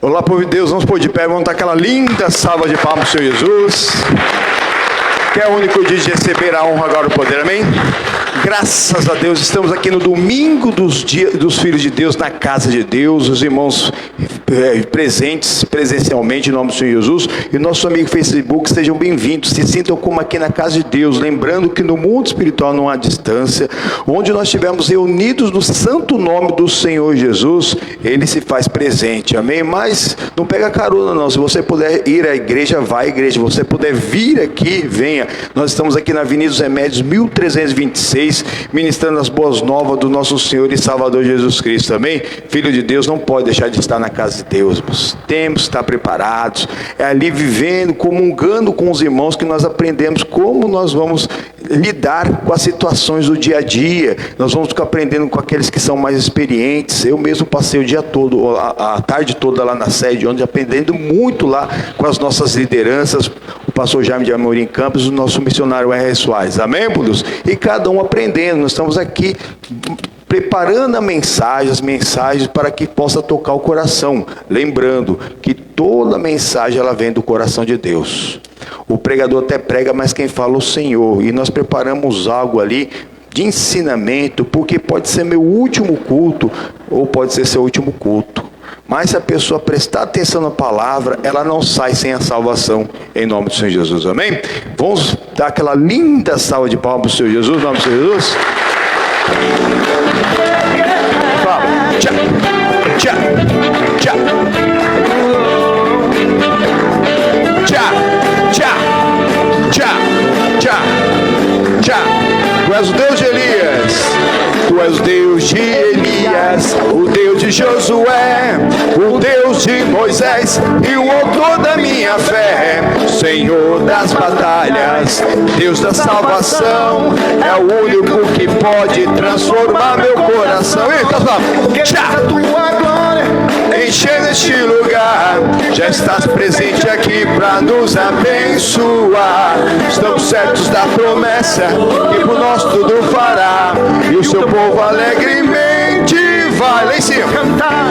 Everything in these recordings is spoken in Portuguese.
Olá, povo de Deus, vamos pôr de pé, vamos dar aquela linda salva de palmas ao Senhor Jesus, que é o único dia de receber a honra, agora o poder, amém? Graças a Deus, estamos aqui no domingo dos filhos de Deus, na casa de Deus, os irmãos presentes presencialmente em nome do Senhor Jesus, e nosso amigo Facebook, sejam bem-vindos, se sintam como aqui na casa de Deus, lembrando que no mundo espiritual não há distância, onde nós estivermos reunidos no santo nome do Senhor Jesus, Ele se faz presente, amém? Mas não pega carona não, se você puder ir à igreja, vá à igreja, se você puder vir aqui, venha, nós estamos aqui na Avenida dos Remédios, 1326, ministrando as boas novas do nosso Senhor e Salvador Jesus Cristo, amém? Filho de Deus não pode deixar de estar na casa de Deus, temos que estar preparados, é ali vivendo, comungando com os irmãos que nós aprendemos como nós vamos lidar com as situações do dia a dia, nós vamos ficar aprendendo com aqueles que são mais experientes. Eu mesmo passei o dia todo, a tarde toda lá na sede, onde aprendendo muito lá com as nossas lideranças, o pastor Jaime de Amorim Campos, o nosso missionário R. Soares, amém, Deus? E cada um aprendendo, nós estamos aqui preparando as mensagens para que possa tocar o coração, lembrando que toda mensagem ela vem do coração de Deus. O pregador até prega, mas quem fala é o Senhor, e nós preparamos algo ali de ensinamento, porque pode ser meu último culto, ou pode ser seu último culto, mas se a pessoa prestar atenção na palavra, ela não sai sem a salvação, em nome do Senhor Jesus, amém? Vamos dar aquela linda salva de palmas para o Senhor Jesus, em nome do Senhor Jesus. Tchau, tchau, tchau, tchau, tchau, tchau, tchau, tchau. Tu és o Deus de Elias, tu és o Deus de Elias, o Deus de Josué, o Deus de Moisés e o autor da minha fé, Senhor das batalhas, Deus da salvação, é o único que pode transformar meu coração. Tchau! Enchendo este lugar, já estás presente aqui para nos abençoar. Estamos certos da promessa que por nós tudo fará, e o seu povo alegremente vai lá em cima cantar.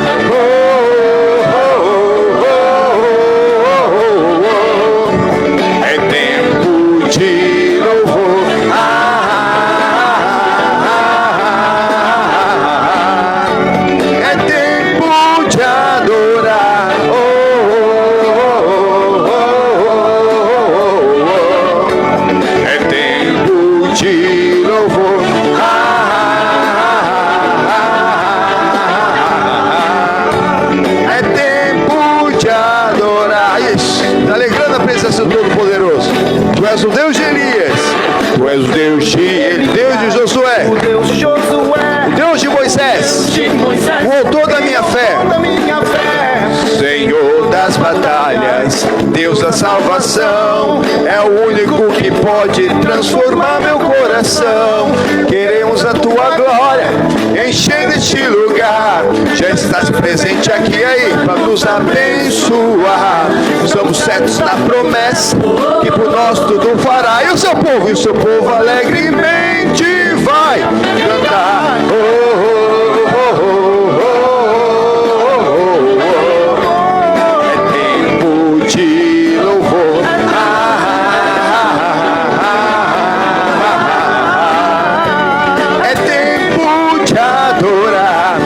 É tempo de louvor. Todo-Poderoso, tu és o Deus de Elias, tu és o Deus de Josué, o Deus de Moisés, o autor da minha fé, Senhor das batalhas, Deus da salvação, é o único que pode transformar meu coração. Queremos a tua glória, enchendo este lugar, já estás presente aqui aí para nos abençoar. Estamos certos na promessa que por nós tudo fará, e o seu povo alegremente vai cantar. É tempo de louvor. É tempo de adorar.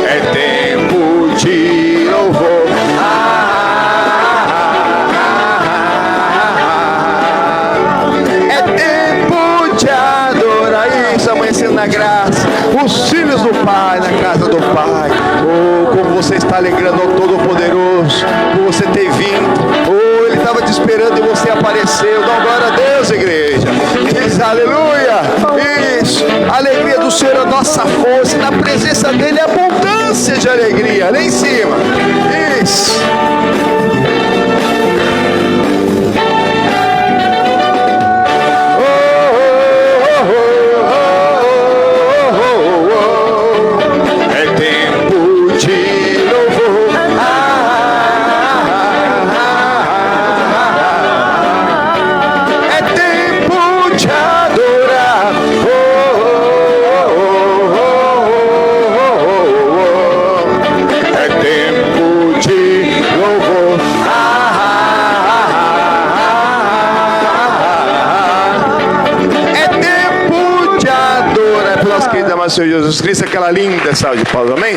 É tempo de louvor. É tempo de adorar. Isso, amanhecendo na graça, os filhos do Pai, na casa do Pai. Oh, como você está alegrando ao Todo-Poderoso por você ter vindo. Oh, Ele estava te esperando e você apareceu. Dá glória a Deus, igreja. Diz aleluia. Isso, a alegria do Senhor é a nossa força, na presença dEle é abundância de alegria. Lá em cima. Isso. Senhor Jesus Cristo, aquela linda salva de palmas, amém?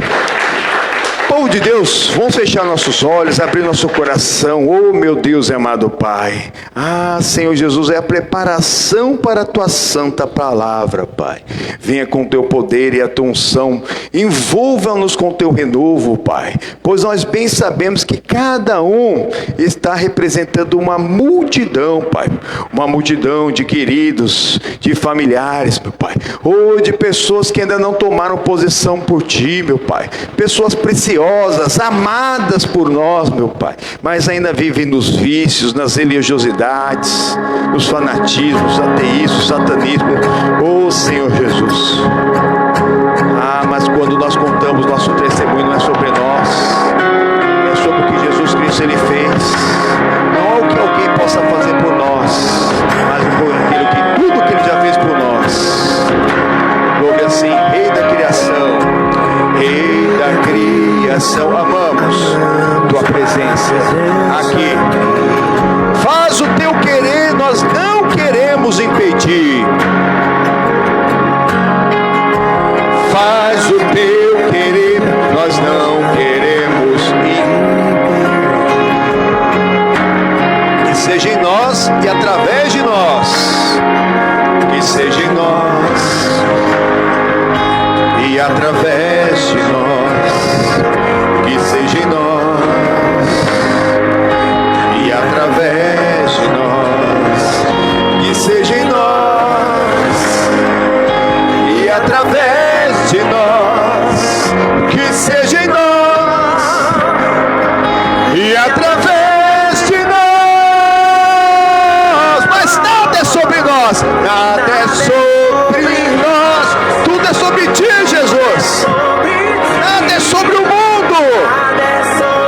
Povo de Deus, vamos fechar nossos olhos, abrir nosso coração. Oh, meu Deus e amado Pai. Ah, Senhor Jesus, é a preparação para a Tua santa palavra, Pai. Venha com o Teu poder e a Tua unção. Envolva-nos com o Teu renovo, Pai. Pois nós bem sabemos que cada um está representando uma multidão, Pai. Uma multidão de queridos, de familiares, meu Pai. Ou de pessoas que ainda não tomaram posição por Ti, meu Pai. Pessoas preciosas, amadas por nós, meu Pai, mas ainda vivem nos vícios, nas religiosidades, nos fanatismos, nos ateísmos, no satanismo. Oh, Senhor Jesus. Ah, mas quando nós contamos nosso testemunho, não é sobre nós, é sobre o que Jesus Cristo Ele fez. Não o que alguém possa fazer por nós, mas por aquilo que tudo que Ele já fez por nós. Louve assim, Rei da criação, Rei da criação, amamos Tua presença aqui. Faz o Teu querer, nós não queremos impedir. Faz o Teu querer, nós não queremos impedir. Que seja em nós e através de nós. Que seja em nós e através de nós, que seja em nós e através de nós, que seja em nós e através de nós, que seja em nós e através de nós, mas nada é sobre nós, nada é sobre nós, tudo é sobre Ti, Jesus. Nada é sobre o mundo,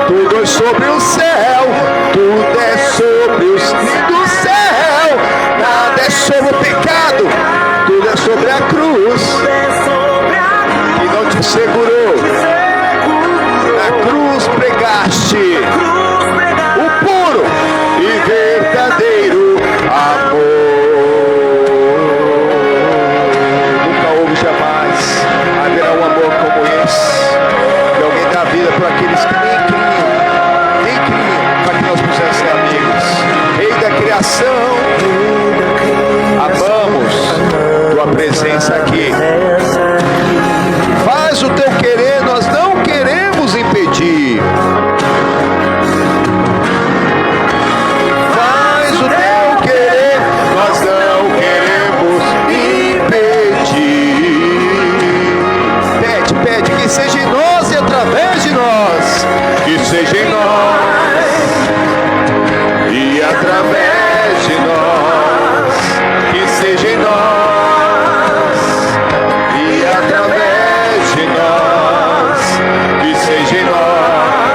tudo é sobre o céu, tudo é sobre os do céu. Nada é sobre o pecado, tudo é sobre a cruz que não te segurou. Na cruz pregaste o puro e verdadeiro amor. Por aqueles que nem criam, para que nós possamos ser amigos. Rei da criação, amamos Tua presença aqui. Faz o Teu querer, nós não queremos impedir. Faz o Teu querer, nós não queremos impedir. Pede que seja em nós e através de nós, que seja em nós e através de nós, que seja em nós e através de nós, que seja em nós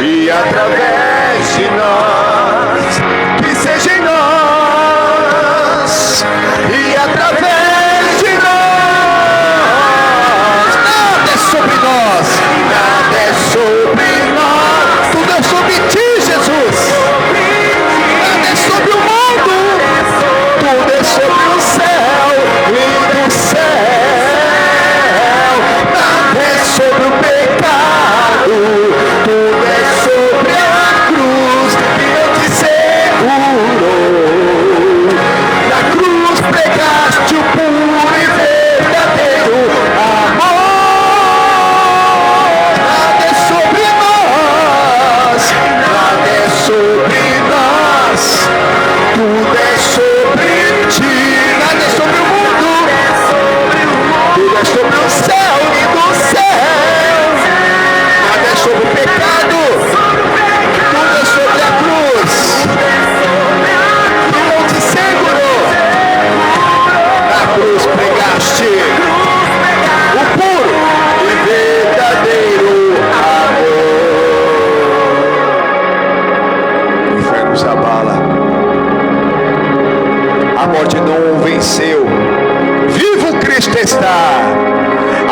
e através de nós, que seja em nós e através de nós. Nada é sobre nós, nada é sobre nós, tudo é sobre Ti, Jesus. Nada é sobre o mundo, tudo é sobre o céu e do céu. Nada é sobre o pecado, tudo é sobre a cruz que não te segurou. Na cruz pregaste o puro e verdadeiro amor. Nada é sobre nós, nada é sobre nós, tudo é sobre Ti. Nada é sobre o mundo, tudo é sobre o céu e do céu. Nada é sobre o pecado, tudo é sobre a cruz que não te segurou. Na cruz pregaste o puro e verdadeiro amor. O inferno se abala, a morte não o venceu. Vivo Cristo está,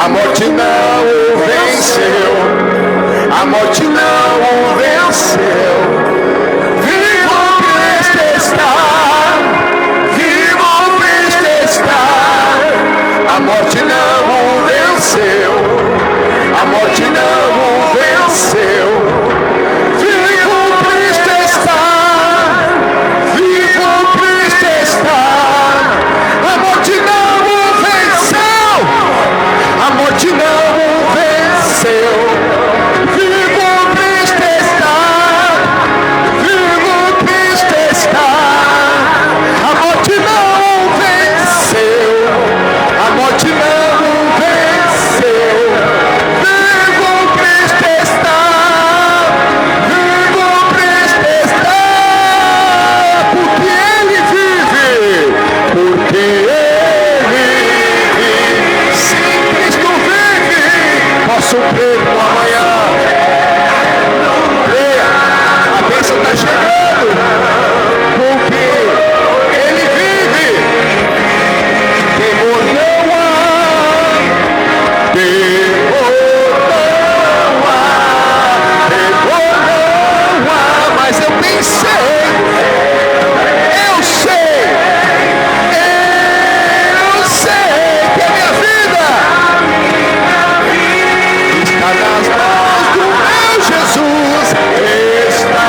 a morte não o venceu, a morte não o venceu. Vivo Cristo está, vivo Cristo está, a morte venceu, a morte não o venceu. Vivo Cristo está, vivo Cristo está. A morte não o venceu, a morte não o venceu. Vivo Cristo está, vivo Cristo está. A morte não o venceu, a morte não o venceu. Vivo Cristo está, vivo Cristo está. Porque Ele vive, porque Ele vive. Sim, Cristo vive. Posso crer no amanhã. Creia, a bênção está chegando. Porque Ele vive. Temor não há, temor não há, temor não há. Mas eu pensei, eu sei que a minha vida está nas mãos do meu Jesus. Está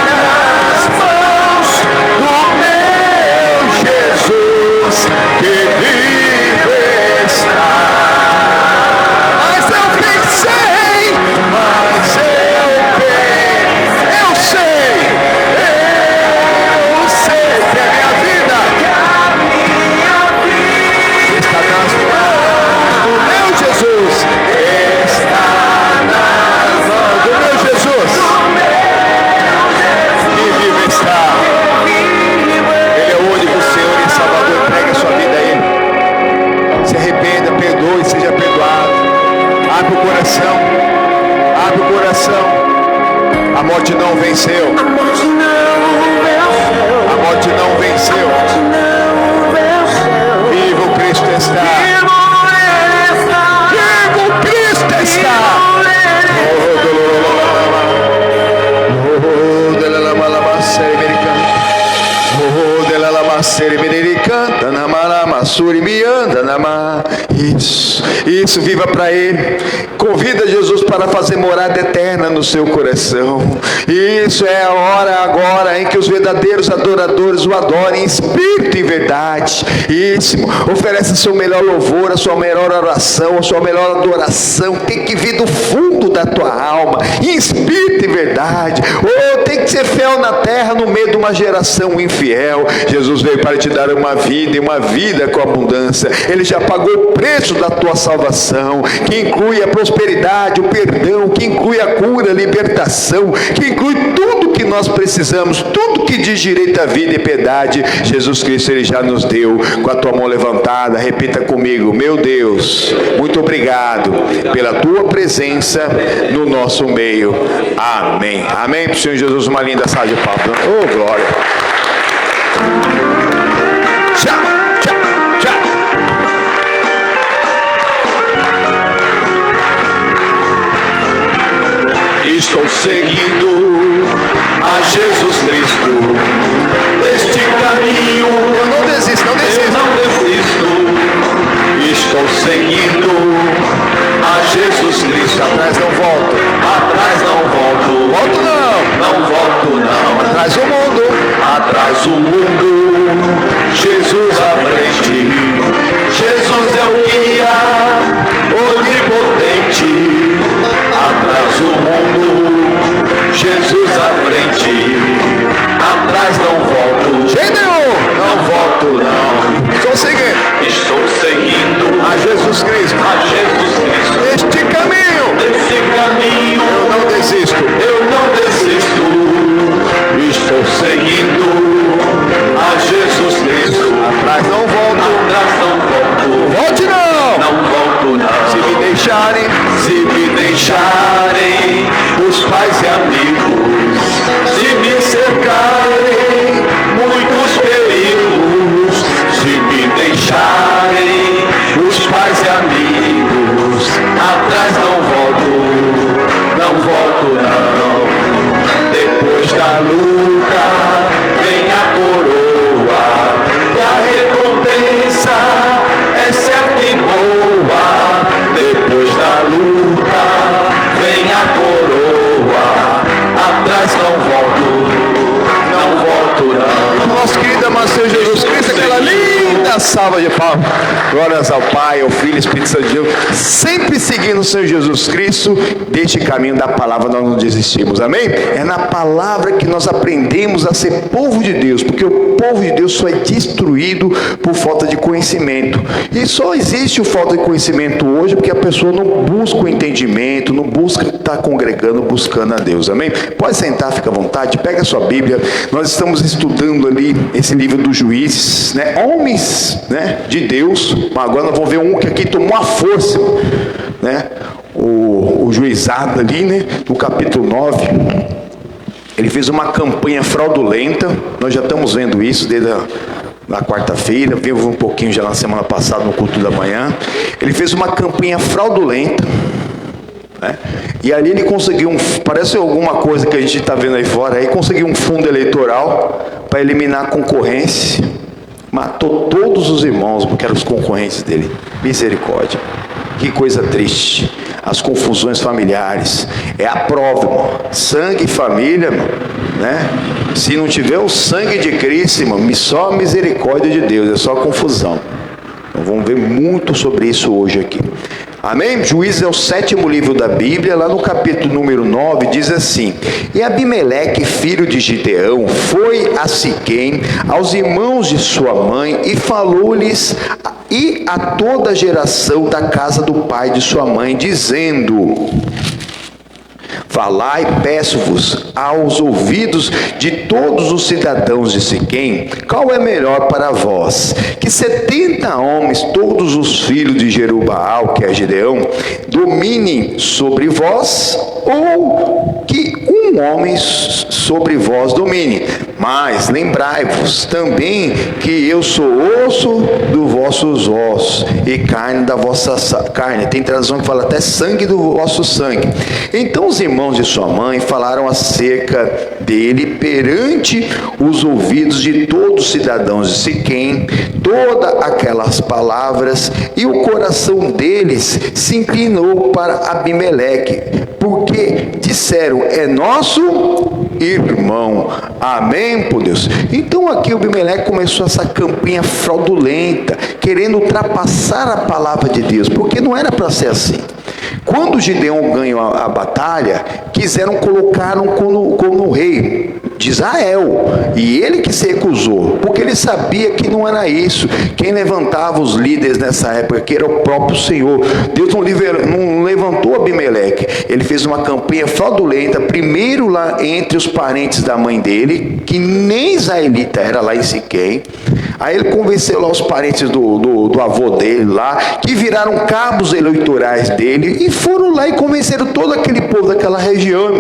nas mãos do meu Jesus, que vive está. Mas eu pensei, eu sei que a minha vida está nas mãos do meu Jesus. Está nas mãos do meu Jesus, que vive está. Ele é o único Senhor e Salvador. Entregue a sua vida a Ele. Se arrependa, perdoe, seja perdoado. Abre o coração, abre o coração. A morte não venceu, a morte não venceu. Vivo Cristo está, vivo Cristo está. Oh, de la lama lama seri americana. Oh, de la lama seri americana. Na malama suri mianda na ma. Isso, viva para Ele. Convida Jesus para fazer morada eterna no seu coração. Isso é a hora agora em que os verdadeiros adoradores o adorem em espírito e verdade. Isso, oferece seu melhor louvor, a sua melhor oração, a sua melhor adoração. Tem que vir do fundo da tua alma, em espírito e verdade. Ou tem que ser fiel na terra no meio de uma geração infiel. Jesus veio para te dar uma vida e uma vida com abundância. Ele já pagou o preço da tua salvação, que inclui a prosperidade, o perdão, que inclui a cura, a libertação, que inclui tudo que nós precisamos, tudo que diz direito à vida e piedade. Jesus Cristo, Ele já nos deu. Com a tua mão levantada, repita comigo: meu Deus, muito obrigado pela tua presença no nosso meio. Amém. Amém. Para o Senhor Jesus, uma linda salva de palmas. Oh, glória. Tchau, tchau, tchau. Estou seguindo a Jesus Cristo, este caminho. Eu não desisto, não desisto. Eu não desisto. Estou seguindo a Jesus Cristo. Atrás não volto. Atrás não volto. Volto não. Não volto não. Atrás o mundo. Atrás o mundo. Jesus à frente. Jesus é o guia onipotente. Atrás o mundo, Jesus à frente. Atrás não volto. Jeito nenhum. Não volto não. Estou seguindo a Jesus Cristo. A Jesus Cristo. Este caminho. Esse caminho. Eu não desisto. Uma salva de palmas. Glórias ao Pai, ao Filho e ao Espírito Santo de Deus. Sempre seguindo o Senhor Jesus Cristo, deste caminho da palavra nós não desistimos. Amém? É na palavra que nós aprendemos a ser povo de Deus, porque o povo de Deus só é destruído por falta de conhecimento. E só existe falta de conhecimento hoje porque a pessoa não busca o entendimento, não busca estar congregando, buscando a Deus. Amém? Pode sentar, fica à vontade, pega a sua Bíblia. Nós estamos estudando ali esse livro dos Juízes, né? Homens, né, de Deus. Agora nós vamos ver um que aqui tomou a força, né? O juizado ali, né, no capítulo 9, ele fez uma campanha fraudulenta. Nós já estamos vendo isso desde na quarta-feira, vimos um pouquinho já na semana passada no culto da manhã. Ele fez uma campanha fraudulenta, né? E ali ele conseguiu parece alguma coisa que a gente está vendo aí fora, aí conseguiu um fundo eleitoral para eliminar a concorrência. Matou todos os irmãos, porque eram os concorrentes dele. Misericórdia. Que coisa triste. As confusões familiares. É a prova, irmão. Sangue e família, irmão, né? Se não tiver o sangue de Cristo, irmão, só a misericórdia de Deus, é só confusão. Então vamos ver muito sobre isso hoje aqui. Amém? Juízes é o 7º livro da Bíblia. Lá no capítulo número 9 diz assim: E Abimeleque, filho de Gideão, foi a Siquém, aos irmãos de sua mãe, e falou-lhes e a toda a geração da casa do pai de sua mãe, dizendo: Falai, peço-vos, aos ouvidos de todos os cidadãos de Siquém, qual é melhor para vós? Que 70 homens, todos os filhos de Jerubaal, que é Gideão, dominem sobre vós, ou que um homem sobre vós domine? Mas lembrai-vos também que eu sou osso dos vossos ossos e carne da vossa carne. Tem tradução que fala até sangue do vosso sangue. Então os irmãos de sua mãe falaram acerca dele perante os ouvidos de todos os cidadãos de Siquém, todas aquelas palavras, e o coração deles se inclinou para Abimeleque, porque disseram: é nosso irmão. Amém, por Deus. Então aqui o Abimeleque começou essa campanha fraudulenta, querendo ultrapassar a palavra de Deus, porque não era para ser assim. Quando Gideão ganhou a batalha, quiseram colocá-lo como rei de Israel, e ele que se recusou, porque ele sabia que não era isso. Quem levantava os líderes nessa época, que era o próprio Senhor. Deus não levantou Abimeleque. Ele fez uma campanha fraudulenta, primeiro lá entre os parentes da mãe dele, que nem israelita era, lá em Siquém. Aí ele convenceu lá os parentes do avô dele lá, que viraram cabos eleitorais dele, e foram lá e convenceram todo aquele povo daquela região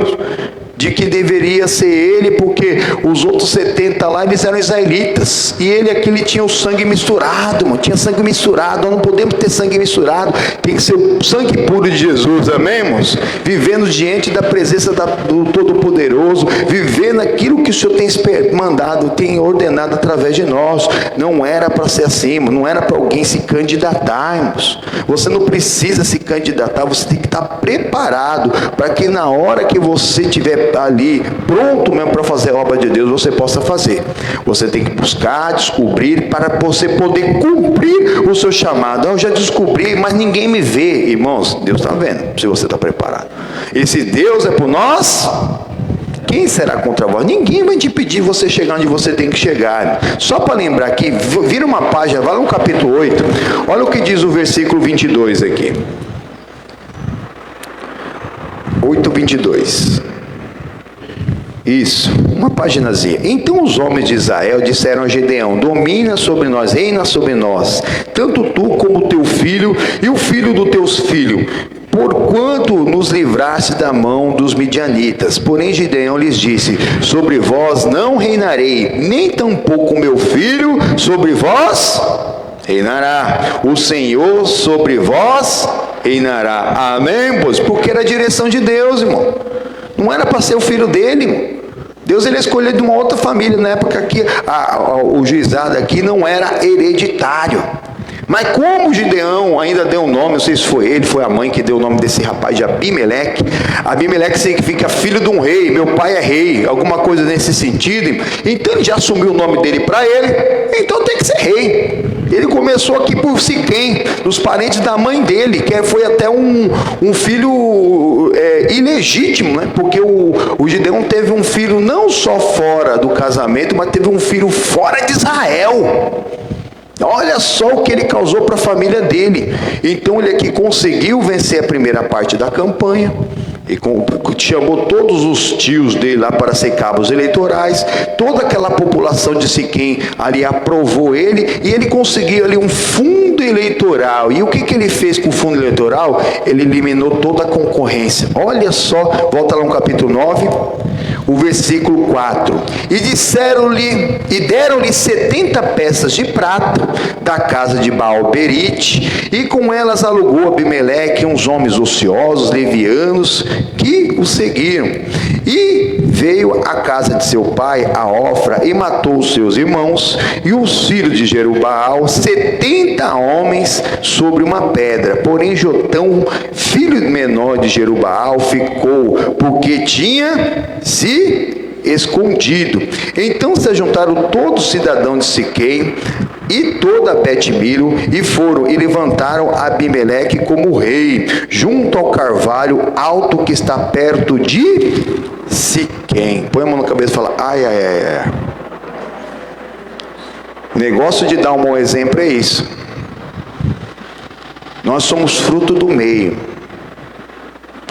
de que deveria ser ele, porque os outros 70 lá, eles eram israelitas, e ele aqui, ele tinha o sangue misturado, mano, tinha sangue misturado. Nós não podemos ter sangue misturado, tem que ser o sangue puro de Jesus, amém, irmãos? Vivendo diante da presença do Todo-Poderoso, vivendo aquilo que o Senhor tem mandado, tem ordenado através de nós. Não era para ser assim, mano. Não era para alguém se candidatar, irmãos. Você não precisa se candidatar, você tem que estar preparado, para que na hora que você tiver ali pronto mesmo para fazer a obra de Deus, você possa fazer. Você tem que buscar, descobrir, para você poder cumprir o seu chamado. Eu já descobri, mas ninguém me vê. Irmãos, Deus está vendo se você está preparado. E se Deus é por nós, quem será contra vós? Ninguém vai te impedir você chegar onde você tem que chegar. Só para lembrar aqui, vira uma página, vai no capítulo 8, olha o que diz o versículo 22 aqui. 8:22. Isso, uma paginazinha. Então os homens de Israel disseram a Gideão: domina sobre nós, reina sobre nós, tanto tu como teu filho e o filho dos teus filhos, porquanto nos livraste da mão dos midianitas. Porém Gideão lhes disse: sobre vós não reinarei, nem tampouco meu filho sobre vós reinará. O Senhor sobre vós reinará. Amém, pois? Porque era a direção de Deus, irmão. Não era para ser o filho dele, irmão. Deus, ele escolheu de uma outra família. Na época que o juizado aqui não era hereditário. Mas como Gideão ainda deu um nome, não sei se foi ele, foi a mãe que deu o nome desse rapaz de Abimeleque. Abimeleque significa filho de um rei, meu pai é rei, alguma coisa nesse sentido. Então ele já assumiu o nome dele para ele, então tem que ser rei. Ele começou aqui por Siquém, dos parentes da mãe dele, que foi até um filho ilegítimo, né? Porque o Gideão teve um filho não só fora do casamento, mas teve um filho fora de Israel. Olha só o que ele causou para a família dele. Então ele aqui conseguiu vencer a primeira parte da campanha, e chamou todos os tios dele lá para ser cabos eleitorais. Toda aquela população de Siquém ali aprovou ele, e ele conseguiu ali um fundo eleitoral. E o que ele fez com o fundo eleitoral? Ele eliminou toda a concorrência. Olha só, volta lá no capítulo 9, o versículo 4. E deram-lhe 70 peças de prata da casa de Baal-Berite, e com elas alugou Abimeleque uns homens ociosos, levianos, que o seguiram. E veio à casa de seu pai, a Ofra, e matou os seus irmãos e os filhos de Jerubaal, 70 homens sobre uma pedra. Porém Jotão, filho menor de Jerubaal, ficou, porque tinha se escondido. Então se juntaram todos os cidadãos de Siquém e toda Bet-Milo, e foram e levantaram Abimeleque como rei, junto ao carvalho alto que está perto de Siquém. Põe a mão na cabeça e fala: ai, ai, ai, ai. O negócio de dar um bom exemplo é isso. Nós somos fruto do meio.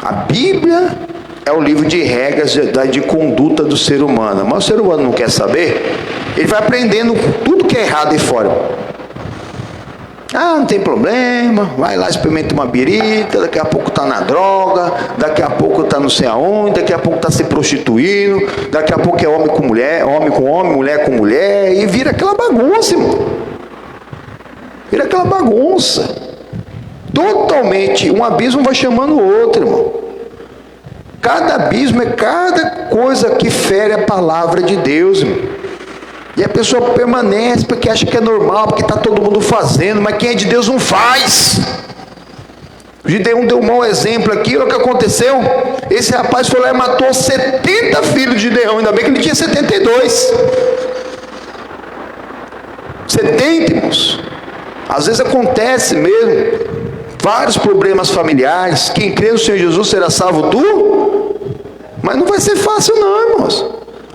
A Bíblia é o livro de regras de conduta do ser humano. Mas o ser humano não quer saber. Ele vai aprendendo tudo que é errado aí fora. Ah, não tem problema. Vai lá, experimenta uma birita. Daqui a pouco está na droga. Daqui a pouco está não sei aonde. Daqui a pouco está se prostituindo. Daqui a pouco é homem com mulher, homem com homem, mulher com mulher. E vira aquela bagunça, irmão. Vira aquela bagunça. Totalmente. Um abismo vai chamando o outro, irmão. Cada abismo é cada coisa que fere a palavra de Deus, irmão. E a pessoa permanece porque acha que é normal, porque está todo mundo fazendo, mas quem é de Deus não faz. O Gideão deu um mau exemplo aqui. Olha o que aconteceu. Esse rapaz foi lá e matou 70 filhos de Gideão, ainda bem que ele tinha 72. 70, irmãos. Às vezes acontece mesmo, vários problemas familiares. Quem crê no Senhor Jesus será salvo mas não vai ser fácil não, irmãos.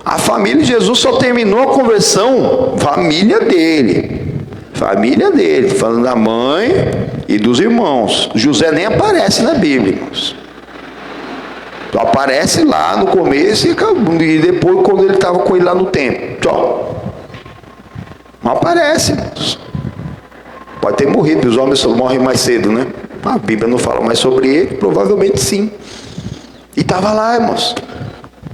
A família de Jesus só terminou a conversão, família dele, falando da mãe e dos irmãos. José nem aparece na Bíblia, irmãos. Só aparece lá no começo e depois quando ele estava com ele lá no templo. Só. Não aparece, irmãos. Pode ter morrido, os homens só morrem mais cedo, né? A Bíblia não fala mais sobre ele, provavelmente sim. E estava lá, irmãos.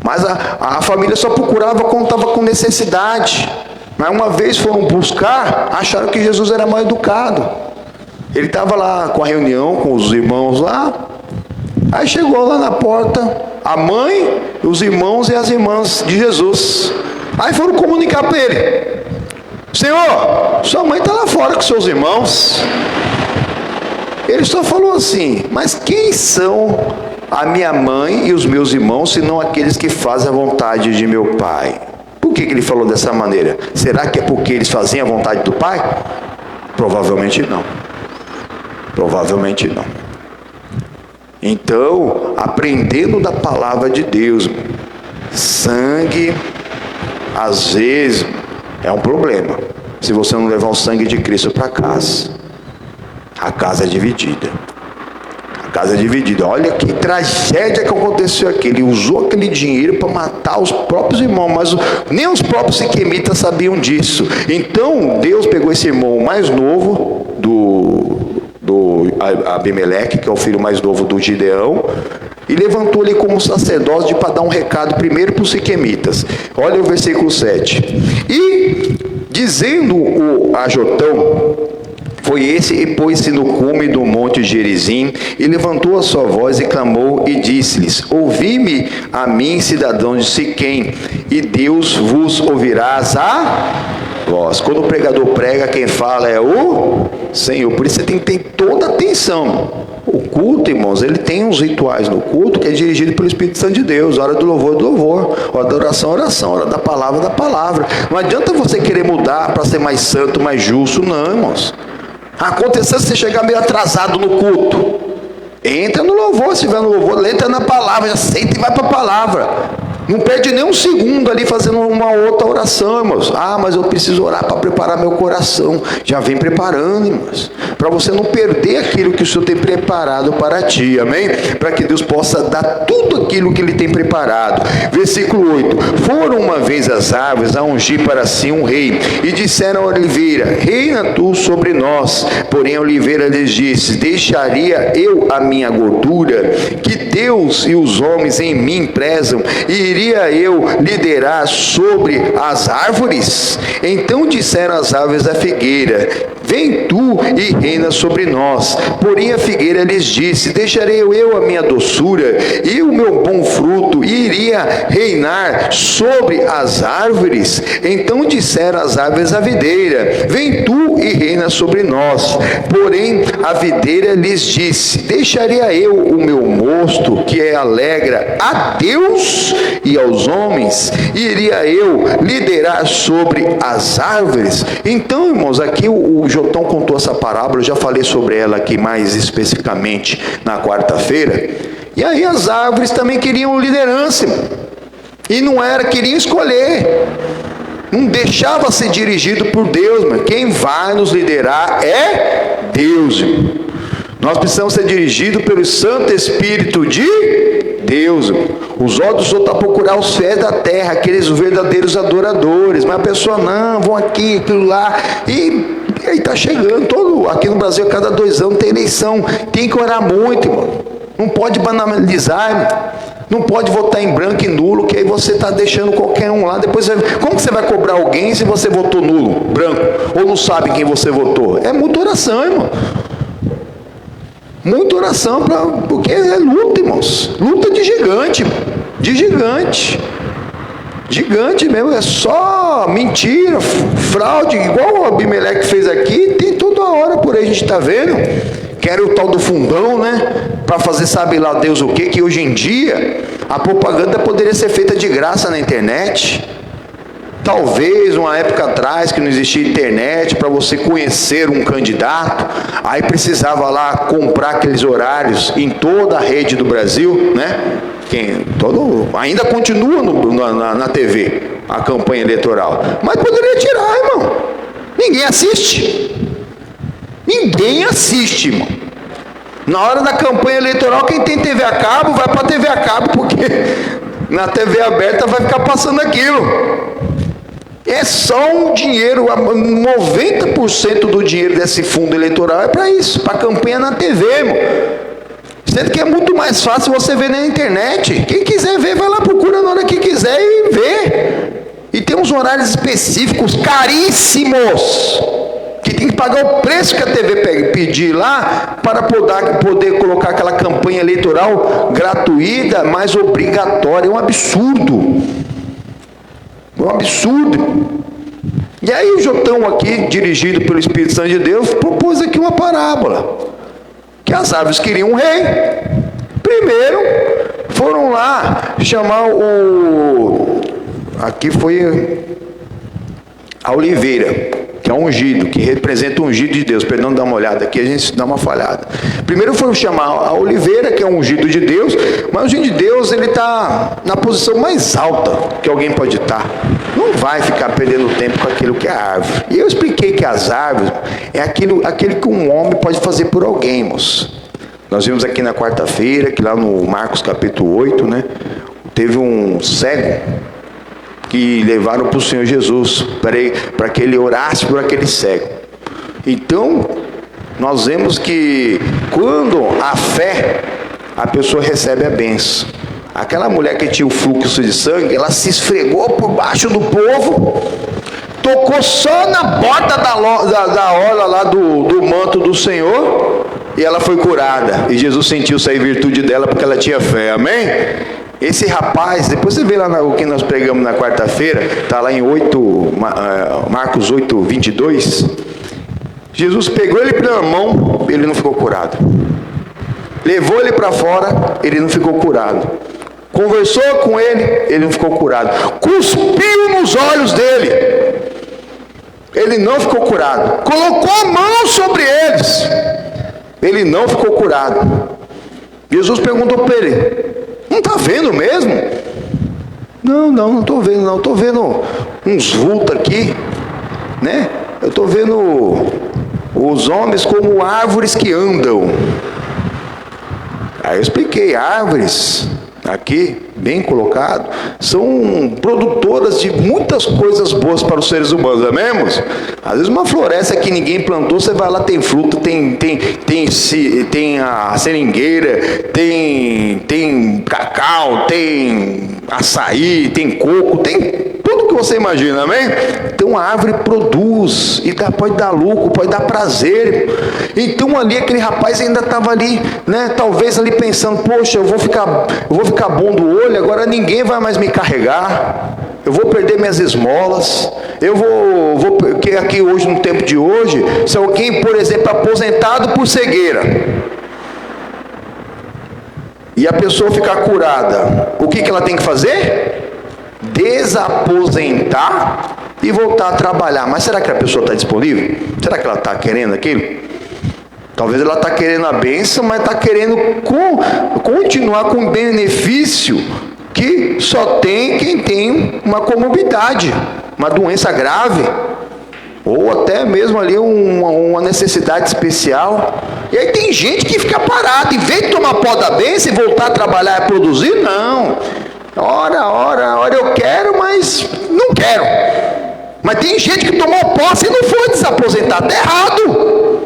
Mas a família só procurava quando estava com necessidade. Mas uma vez foram buscar, acharam que Jesus era mal educado. Ele estava lá com a reunião com os irmãos lá. Aí chegou lá na porta a mãe, os irmãos e as irmãs de Jesus. Aí foram comunicar para ele: Senhor, sua mãe está lá fora com seus irmãos. Ele só falou assim: mas quem são a minha mãe e os meus irmãos, senão aqueles que fazem a vontade de meu Pai? Por que ele falou dessa maneira? Será que é porque eles faziam a vontade do Pai? Provavelmente não. Provavelmente não. Então, aprendendo da palavra de Deus, sangue, às vezes, é um problema. Se você não levar o sangue de Cristo para casa, a casa é dividida. A casa é dividida. Olha que tragédia que aconteceu aqui. Ele usou aquele dinheiro para matar os próprios irmãos, mas nem os próprios siquemitas sabiam disso. Então Deus pegou esse irmão mais novo do Abimeleque, que é o filho mais novo do Gideão, e levantou ele como sacerdote para dar um recado primeiro para os siquemitas. Olha o versículo 7. E dizendo a Jotão, foi esse, e pôs-se no cume do monte Gerizim, e levantou a sua voz e clamou, e disse-lhes: ouvi-me a mim, cidadãos de Siquém, e Deus vos ouvirás a voz. Quando o pregador prega, quem fala é o Senhor. Por isso você tem que ter toda a atenção. O culto, irmãos, ele tem uns rituais no culto que é dirigido pelo Espírito Santo de Deus. Hora do louvor, do louvor. Hora da oração, oração. Hora da palavra, da palavra. Não adianta você querer mudar para ser mais santo, mais justo. Não, irmãos. Aconteceu se você chegar meio atrasado no culto. Entra no louvor, se estiver no louvor, entra na palavra, já senta e vai para a palavra. Não perde nem um segundo ali fazendo uma outra oração, irmãos. Ah, mas eu preciso orar para preparar meu coração. Já vem preparando, irmãos. Para você não perder aquilo que o Senhor tem preparado para ti, amém? Para que Deus possa dar tudo aquilo que Ele tem preparado. Versículo 8. Foram uma vez as árvores a ungir para si um rei, e disseram a oliveira: reina tu sobre nós. Porém a oliveira lhes disse: deixaria eu a minha gordura, que Deus e os homens em mim prezam, e iria eu liderar sobre as árvores? Então disseram as árvores à figueira: vem tu e reina sobre nós. Porém a figueira lhes disse: deixarei eu a minha doçura e o meu bom fruto, e iria reinar sobre as árvores? Então disseram as árvores à videira: vem tu e reina sobre nós. Porém a videira lhes disse: deixaria eu o meu mosto, que alegra a Deus e aos homens, e iria eu liderar sobre as árvores? Então, irmãos, aqui o Jotão contou essa parábola. Eu já falei sobre ela aqui mais especificamente na quarta-feira. E aí as árvores também queriam liderança, e não era, queriam escolher, não deixava ser dirigido por Deus, mas quem vai nos liderar é Deus, irmão. Nós precisamos ser dirigidos pelo Santo Espírito de Deus. Os olhos do Senhor estão a procurar os fiéis da terra, aqueles verdadeiros adoradores. Mas a pessoa, não, vão aqui, aquilo lá. E aí está chegando, aqui no Brasil, a cada 2 anos tem eleição. Tem que orar muito, irmão. Não pode banalizar, irmão. Não pode votar em branco e nulo, que aí você está deixando qualquer um lá. Depois, como que você vai cobrar alguém se você votou nulo, branco, ou não sabe quem você votou? É muita oração, irmão. Muita oração, porque é luta, irmãos. Luta de gigante, de gigante. Gigante mesmo, é só mentira, fraude, igual o Abimeleque fez aqui. Tem toda hora por aí, a gente está vendo. Quero o tal do fundão, né? Para fazer sabe lá Deus o quê? Que hoje em dia a propaganda poderia ser feita de graça na internet. Talvez uma época atrás que não existia internet, para você conhecer um candidato, aí precisava lá comprar aqueles horários em toda a rede do Brasil, né? Ainda continua na TV a campanha eleitoral, mas poderia tirar, irmão. Ninguém assiste. Ninguém assiste, irmão. Na hora da campanha eleitoral, quem tem TV a cabo vai para a TV a cabo, porque na TV aberta vai ficar passando aquilo. É só um dinheiro, 90% do dinheiro desse fundo eleitoral é para isso, para campanha na TV, irmão. Sendo que é muito mais fácil você ver na internet. Quem quiser ver, vai lá, procura na hora que quiser e vê. E tem uns horários específicos, caríssimos, que tem que pagar o preço que a TV pedir lá, para poder colocar aquela campanha eleitoral gratuita, mas obrigatória. É um absurdo. Um absurdo. E aí o Jotão aqui, dirigido pelo Espírito Santo de Deus, propôs aqui uma parábola, que as árvores queriam um rei. Primeiro foram lá chamar aqui foi a oliveira, que é um ungido, que representa o ungido de Deus. Perdão, dá uma olhada aqui, a gente dá uma falhada. Primeiro foram chamar a oliveira, que é um ungido de Deus, mas o ungido de Deus, ele está na posição mais alta que alguém pode estar. Não vai ficar perdendo tempo com aquilo que é a árvore. E eu expliquei que as árvores é aquilo que um homem pode fazer por alguém, moço. Nós vimos aqui na quarta-feira, que lá no Marcos capítulo 8, né, teve um cego que levaram para o Senhor Jesus, para que ele orasse por aquele cego. Então, nós vemos que quando a fé, a pessoa recebe a bênção. Aquela mulher que tinha o fluxo de sangue, ela se esfregou por baixo do povo, tocou só na borda da orla lá do manto do Senhor, e ela foi curada. E Jesus sentiu sair virtude dela porque ela tinha fé, amém? Esse rapaz, depois você vê lá o que nós pregamos na quarta-feira, está lá em Marcos 8, 22. Jesus pegou ele pela mão, ele não ficou curado. Levou ele para fora, ele não ficou curado. Conversou com ele não ficou curado. Cuspiu nos olhos dele, ele não ficou curado. Colocou a mão sobre eles, ele não ficou curado. Jesus perguntou para ele: não está vendo mesmo? Não estou vendo não. Estou vendo uns vultos aqui, né? Eu estou vendo os homens como árvores que andam. Aí eu expliquei: árvores, aqui, bem colocado, são produtoras de muitas coisas boas para os seres humanos, amém, irmãos? Às vezes uma floresta que ninguém plantou, você vai lá, tem fruta, tem a seringueira, tem cacau, tem açaí, tem coco, tem tudo que você imagina, amém? Então a árvore produz, e pode dar lucro, pode dar prazer. Então ali aquele rapaz ainda estava ali, né? Talvez ali pensando: poxa, eu vou ficar bom do olho, agora ninguém vai mais me carregar, eu vou perder minhas esmolas, que aqui hoje, no tempo de hoje, se alguém, por exemplo, aposentado por cegueira, e a pessoa ficar curada, o que ela tem que fazer? Desaposentar e voltar a trabalhar. Mas será que a pessoa está disponível? Será que ela está querendo aquilo? Talvez ela está querendo a bênção, mas está querendo continuar com o benefício que só tem quem tem uma comorbidade, uma doença grave, ou até mesmo ali uma necessidade especial. E aí tem gente que fica parada, em vez de tomar pó da bênção e voltar a trabalhar e produzir, não. Ora, eu quero, mas não quero. Mas tem gente que tomou posse e não foi desaposentado, está errado.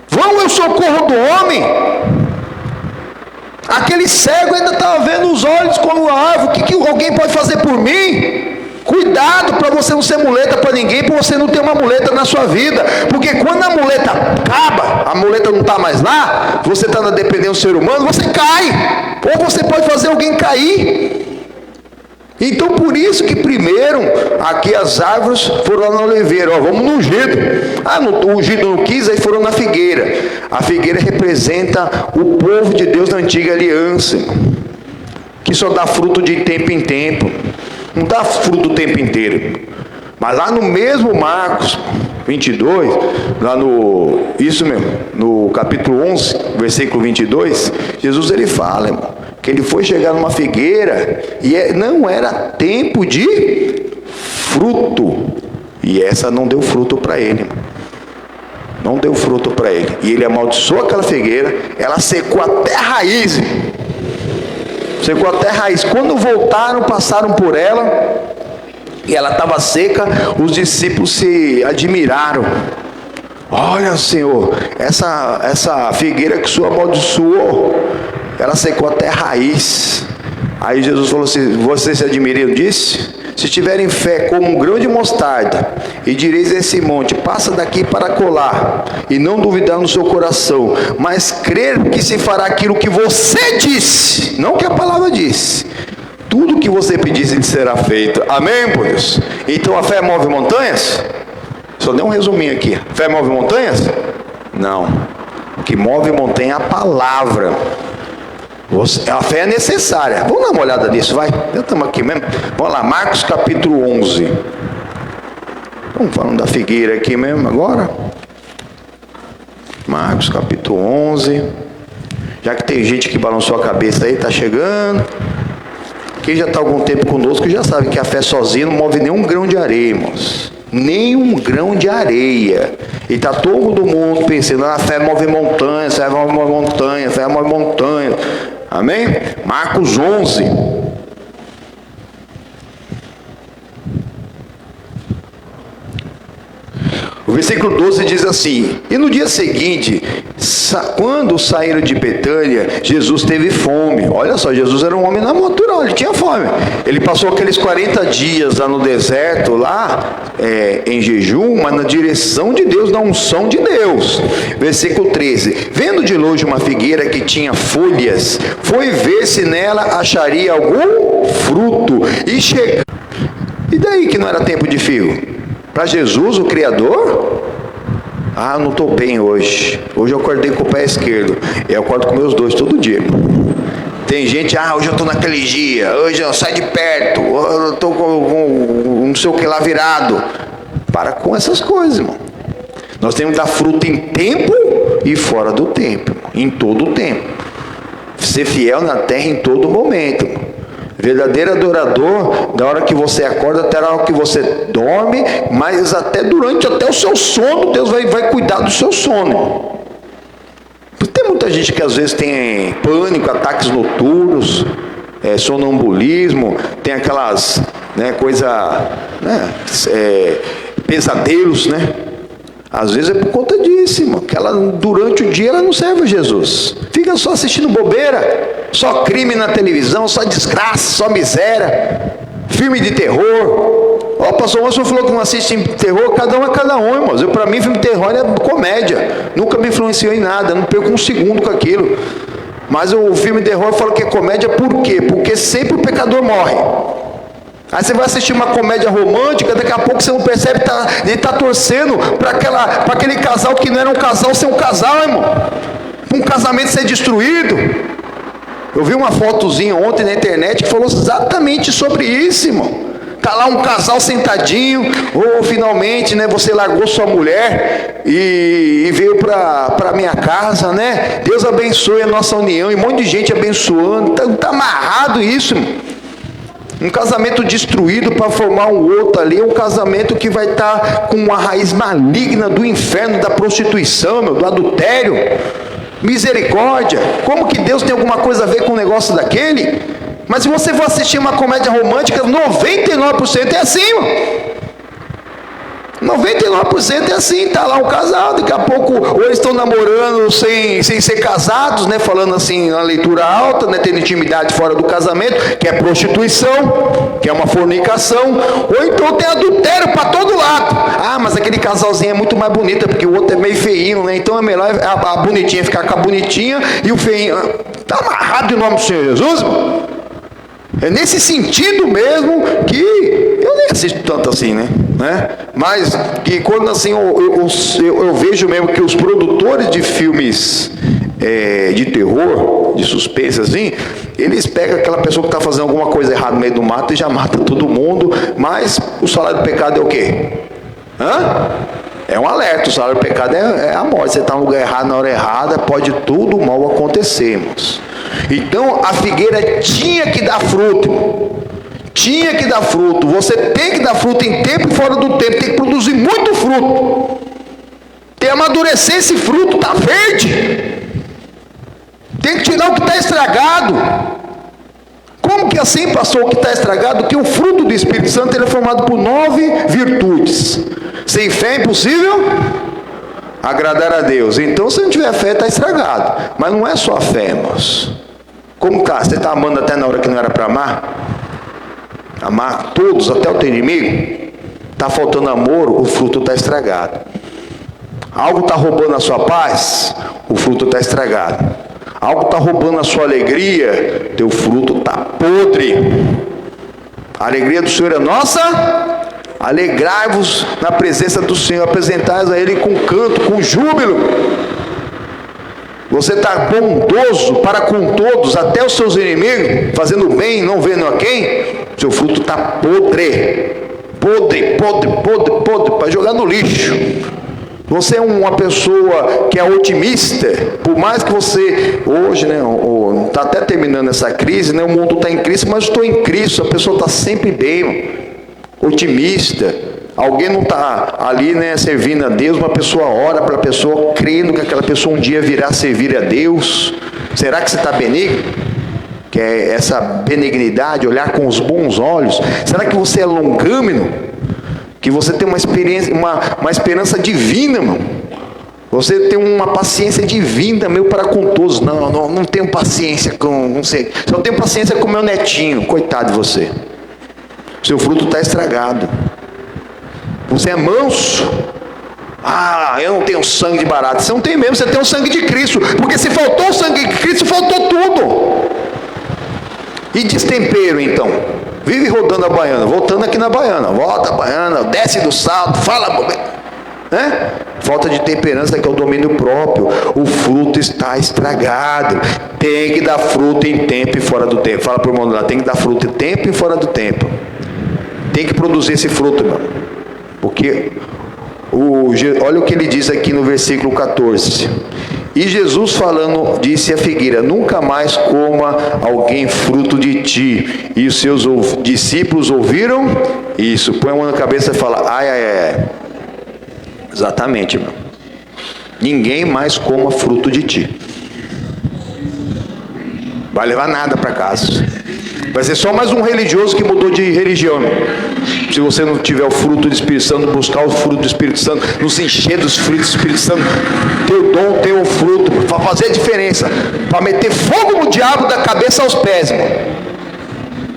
Vão ao socorro do homem. Aquele cego ainda estava vendo os olhos como a árvore. O que alguém pode fazer por mim? Cuidado para você não ser muleta para ninguém, para você não ter uma muleta na sua vida. Porque quando a muleta acaba, a muleta não está mais lá, você está na dependência do ser humano, você cai. Ou você pode fazer alguém cair. Então por isso que primeiro, aqui as árvores foram lá na oliveira, vamos no ungido. O ungido não quis, aí foram na figueira. A figueira representa o povo de Deus da antiga aliança, que só dá fruto de tempo em tempo, não dá fruto o tempo inteiro. Mas lá no mesmo Marcos 22, lá no capítulo 11, versículo 22, Jesus ele fala, irmão, que ele foi chegar numa figueira e não era tempo de fruto, e essa não deu fruto para ele, não deu fruto para ele, e ele amaldiçoou aquela figueira, ela secou até a raiz, quando voltaram, passaram por ela, e ela estava seca, os discípulos se admiraram: olha, Senhor, essa figueira que o Senhor amaldiçoou, ela secou até a raiz. Aí Jesus falou assim: vocês se admiram disso? Se tiverem fé como um grão de mostarda, e direis a esse monte: passa daqui para colar, e não duvidar no seu coração, mas crer que se fará aquilo que você disse, não que a palavra disse, tudo que você pedisse será feito. Amém, por Deus? Então a fé move montanhas? Só dei um resuminho aqui. Fé move montanhas? Não. O que move montanha é a palavra. A fé é necessária. Vamos dar uma olhada nisso, vai. Já estamos aqui mesmo. Vamos lá, Marcos capítulo 11. Vamos falando da figueira aqui mesmo agora. Marcos capítulo 11. Já que tem gente que balançou a cabeça aí, está chegando. Quem já está há algum tempo conosco já sabe que a fé sozinha não move nenhum grão de areia, irmãos. Nem grão de areia. E está todo mundo pensando: a fé move montanhas, a fé move montanhas, a fé move montanhas. Amém? Marcos 11. O versículo 12 diz assim: e no dia seguinte, quando saíram de Betânia, Jesus teve fome. Olha só, Jesus era um homem natural, ele tinha fome. Ele passou aqueles 40 dias lá no deserto, em jejum, mas na direção de Deus, na unção de Deus. Versículo 13: vendo de longe uma figueira que tinha folhas, foi ver se nela acharia algum fruto. E daí que não era tempo de fio? Para Jesus, o Criador? Não estou bem hoje. Hoje eu acordei com o pé esquerdo. Eu acordo com meus dois todo dia. Tem gente, hoje eu estou naquele dia. Hoje eu saio de perto. Eu estou com não sei o que lá virado. Para com essas coisas, irmão. Nós temos que dar fruto em tempo e fora do tempo. Em todo o tempo. Ser fiel na terra em todo momento. Verdadeiro adorador, da hora que você acorda até a hora que você dorme, mas até o seu sono, Deus vai cuidar do seu sono. Tem muita gente que às vezes tem pânico, ataques noturnos, sonambulismo, tem aquelas pesadelos, Às vezes é por conta disso, irmão, que durante o dia ela não serve a Jesus. Fica só assistindo bobeira, só crime na televisão, só desgraça, só miséria, filme de terror. O pastor Wilson falou que não assiste terror, cada um é cada um, irmãos. Para mim, filme de terror é comédia, nunca me influenciou em nada, eu não perco um segundo com aquilo. Mas o filme de terror fala que é comédia por quê? Porque sempre o pecador morre. Aí você vai assistir uma comédia romântica, daqui a pouco você não percebe que ele está torcendo para aquele casal que não era um casal ser um casal, irmão. Um casamento ser destruído. Eu vi uma fotozinha ontem na internet que falou exatamente sobre isso, irmão. Está lá um casal sentadinho, finalmente, você largou sua mulher e veio para a minha casa, Deus abençoe a nossa união, e um monte de gente abençoando. Está amarrado isso, irmão. Um casamento destruído para formar um outro ali, um casamento que vai estar com uma raiz maligna do inferno, da prostituição, do adultério. Misericórdia! Como que Deus tem alguma coisa a ver com um negócio daquele? Mas se você for assistir uma comédia romântica, 99% é assim, mano. 99% é assim, está lá um casal, daqui a pouco, ou eles estão namorando sem ser casados, falando assim, na leitura alta, tendo intimidade fora do casamento, que é prostituição, que é uma fornicação, ou então tem adultério para todo lado. Mas aquele casalzinho é muito mais bonito, porque o outro é meio feinho, então é melhor a bonitinha ficar com a bonitinha, e o feinho, está amarrado em nome do Senhor Jesus, mano. É nesse sentido mesmo que eu nem assisto tanto assim, mas que quando assim eu vejo mesmo que os produtores de filmes de terror, de suspense assim, eles pegam aquela pessoa que está fazendo alguma coisa errada no meio do mato e já mata todo mundo, mas o salário do pecado é o quê? É um alerta, o salário do pecado é a morte. Você está no lugar errado, na hora errada, pode tudo mal acontecer, irmãos. Então a figueira tinha que dar fruto, irmão. Tinha que dar fruto. Você tem que dar fruto em tempo e fora do tempo, tem que produzir muito fruto. Tem que amadurecer esse fruto, está verde. Tem que tirar o que está estragado. Como que assim, pastor, o que está estragado? Que o fruto do Espírito Santo ele é formado por 9 virtudes. Sem fé é impossível agradar a Deus. Então, se não tiver fé, está estragado. Mas não é só a fé, irmãos. Como está? Você está amando até na hora que não era para amar? Amar todos, até o teu inimigo? Está faltando amor, o fruto está estragado. Algo está roubando a sua paz, o fruto está estragado. Algo está roubando a sua alegria, teu fruto está podre. A alegria do Senhor é nossa. Alegrai-vos na presença do Senhor, apresentai-vos a Ele com canto, com júbilo. Você está bondoso para com todos, até os seus inimigos, fazendo bem, não vendo a quem? Seu fruto está podre, para jogar no lixo. Você é uma pessoa que é otimista, por mais que você, hoje, está até terminando essa crise, o mundo está em crise, mas eu estou em Cristo, a pessoa está sempre bem, otimista. Alguém não está ali, servindo a Deus, uma pessoa ora para a pessoa, crendo que aquela pessoa um dia virá servir a Deus. Será que você está benigno? Que é essa benignidade, olhar com os bons olhos. Será que você é longâmino? que você tem uma experiência, uma esperança divina, irmão. Você tem uma paciência divina, meu, para com todos. Não tenho paciência com, não sei, só tenho paciência com meu netinho. Coitado de você. Seu fruto está estragado. Você é manso. Eu não tenho sangue de barato. Você não tem mesmo, você tem o sangue de Cristo. Porque se faltou o sangue de Cristo, faltou tudo. E destempero, então. Vive rodando a baiana, voltando aqui na baiana. Volta a baiana, desce do salto, fala. Né? Falta de temperança, que é o domínio próprio. O fruto está estragado. Tem que dar fruto em tempo e fora do tempo. Fala para o irmão lá, tem que dar fruto em tempo e fora do tempo. Tem que produzir esse fruto, irmão. Porque olha o que ele diz aqui no versículo 14. E Jesus falando, disse à figueira: nunca mais coma alguém fruto de ti. E os seus discípulos ouviram isso. Põe a mão na cabeça e fala: ai. Exatamente, irmão. Ninguém mais coma fruto de ti. Vai levar nada para casa. Vai ser só mais um religioso que mudou de religião. Se você não tiver o fruto do Espírito Santo, buscar o fruto do Espírito Santo, não se encher dos frutos do Espírito Santo, ter o dom, ter o fruto, para fazer a diferença, para meter fogo no diabo da cabeça aos pés, irmão.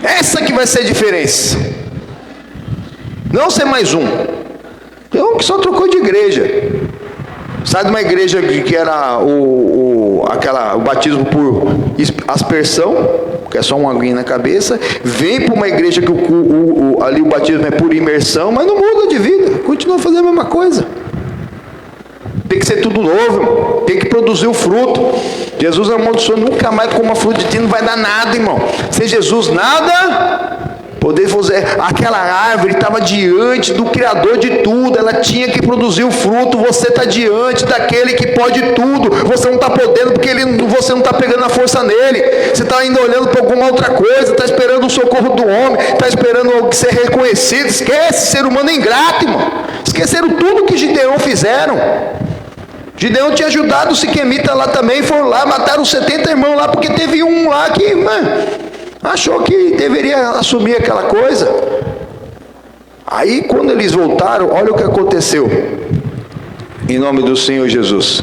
Essa que vai ser a diferença. Não ser mais um. Um que só trocou de igreja. Sai de uma igreja que era o batismo por aspersão, que é só uma aguinha na cabeça, vem para uma igreja que ali o batismo é por imersão, mas não muda de vida, continua fazendo a mesma coisa. Tem que ser tudo novo, irmão. Tem que produzir o fruto. Jesus amaldiçoou: nunca mais coma fruto de ti, não vai dar nada, irmão. Sem Jesus nada. Poder fazer, aquela árvore estava diante do Criador de tudo, ela tinha que produzir o fruto. Você está diante daquele que pode tudo. Você não está podendo porque você não está pegando a força nele. Você está ainda olhando para alguma outra coisa, está esperando o socorro do homem, está esperando ser reconhecido. Esquece, ser humano é ingrato, irmão. Esqueceram tudo que Gideão fizeram. Gideão tinha ajudado os siquemitas lá também, foram lá, mataram 70 irmãos lá, porque teve um lá que, achou que deveria assumir aquela coisa. Aí quando eles voltaram, olha o que aconteceu. Em nome do Senhor Jesus.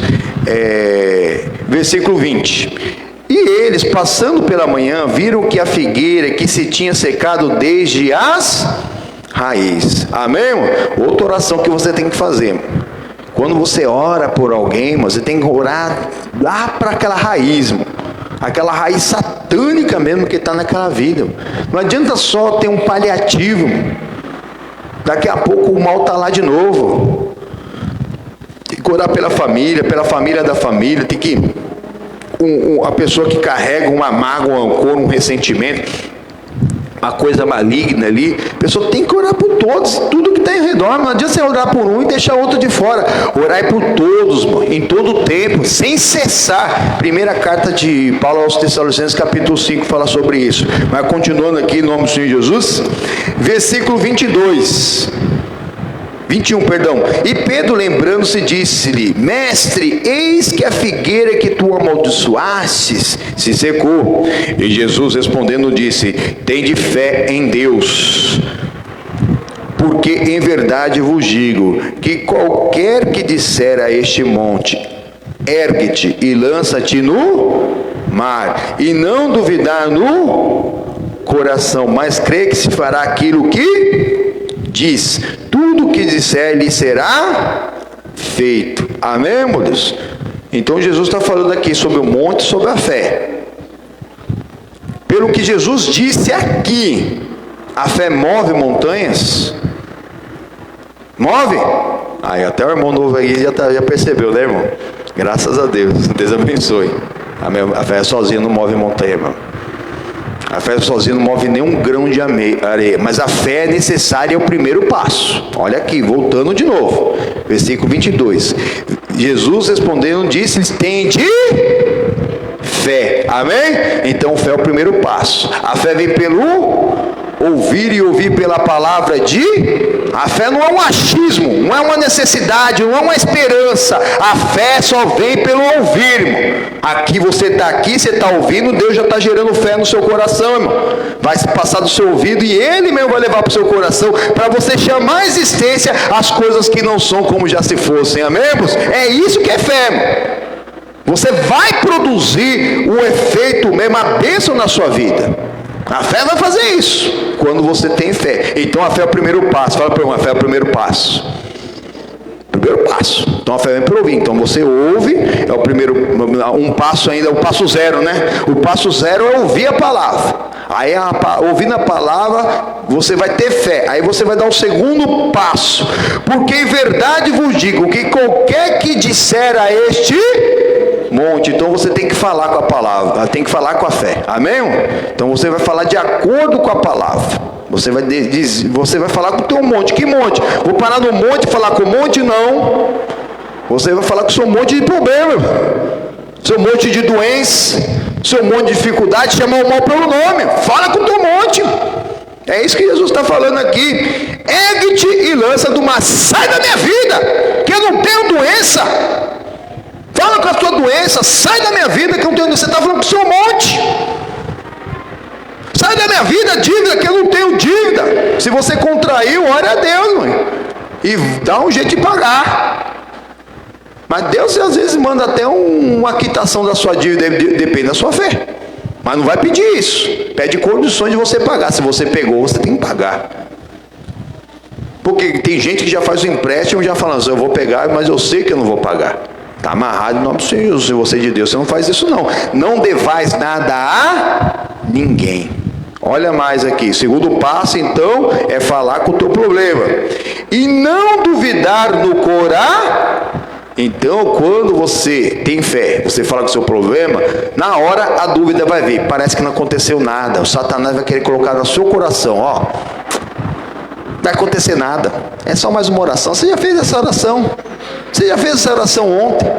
Versículo 20. E eles, passando pela manhã, viram que a figueira que se tinha secado desde as raízes. Amém, irmão? Outra oração que você tem que fazer. Quando você ora por alguém, você tem que orar lá para aquela raiz, irmão. Aquela raiz satânica mesmo que está naquela vida. Não adianta só ter um paliativo. Daqui a pouco o mal está lá de novo. Tem que orar pela família da família. Tem que a pessoa que carrega uma mágoa, um rancor, um ressentimento, uma coisa maligna ali, a pessoa tem que orar por todos, tudo que está em redor. Não adianta você orar por um e deixar outro de fora. Orar por todos, em todo o tempo, sem cessar. Primeira carta de Paulo aos Tessalonicenses, capítulo 5, fala sobre isso. Mas continuando aqui, em nome do Senhor Jesus, versículo 21, perdão. E Pedro, lembrando-se, disse-lhe: mestre, eis que a figueira que tu amaldiçoastes se secou. E Jesus respondendo disse: tende fé em Deus, porque em verdade vos digo que qualquer que disser a este monte: ergue-te e lança-te no mar, e não duvidar no coração, mas crê que se fará aquilo que diz, tudo que disser lhe será feito. Amém, meu Deus? Então Jesus está falando aqui sobre o monte, sobre a fé. Pelo que Jesus disse aqui, a fé move montanhas? Move? Aí até o irmão novo aí já percebeu, né, irmão? Graças a Deus. Deus abençoe. A fé sozinha não move montanha, irmão. A fé sozinha não move nem um grão de areia, mas a fé é necessária, é o primeiro passo. Olha aqui, voltando de novo, versículo 22. Jesus respondendo disse-lhes: tende fé. Amém? Então fé é o primeiro passo. A fé vem pelo ouvir e ouvir pela palavra de... A fé não é um achismo, não é uma necessidade, não é uma esperança. A fé só vem pelo ouvir, irmão. Aqui você está ouvindo, Deus já está gerando fé no seu coração, irmão. Vai passar do seu ouvido e Ele mesmo vai levar para o seu coração, para você chamar a existência as coisas que não são como já se fossem, amém, irmãos? É isso que é fé, irmão. Você vai produzir o efeito mesmo, a bênção na sua vida. A fé vai fazer isso, quando você tem fé. Então a fé é o primeiro passo. Fala para mim, a fé é o primeiro passo. Primeiro passo. Então a fé vem para ouvir. Então você ouve, é o primeiro, um passo ainda, o passo zero, né? O passo zero é ouvir a palavra. Aí ouvindo a palavra, você vai ter fé. Aí você vai dar o segundo passo. Porque em verdade vos digo que qualquer que disser a este monte, então você tem que falar com a palavra, tem que falar com a fé, amém? Então você vai falar de acordo com a palavra. Você vai falar com o teu monte. Que monte? Vou parar no monte e falar com o monte? Não. Você vai falar com o seu monte de problema, seu monte de doença, seu monte de dificuldade, chamar o mal pelo nome. Fala com o teu monte. É isso que Jesus está falando aqui. Ergue-te e lança do mar. Sai da minha vida, que eu não tenho doença. Fala com a sua doença. Sai da minha vida, que eu não tenho doença. Você está falando com o seu monte. Sai da minha vida, dívida, que eu não tenho dívida. Se você contraiu, ore a Deus, mãe, e dá um jeito de pagar. Mas Deus às vezes manda até uma quitação da sua dívida, depende da sua fé. Mas não vai pedir isso. Pede condições de você pagar. Se você pegou, você tem que pagar. Porque tem gente que já faz o empréstimo, já falando assim, eu vou pegar, mas eu sei que eu não vou pagar. Está amarrado em nome do Senhor. Se você é de Deus, você não faz isso não. Não devais nada a ninguém. Olha mais aqui, segundo passo então é falar com o teu problema e não duvidar no coração. Então quando você tem fé, você fala com o seu problema, na hora a dúvida vai vir, parece que não aconteceu nada, o Satanás vai querer colocar no seu coração, ó, não vai acontecer nada, é só mais uma oração. Você já fez essa oração, você já fez essa oração ontem,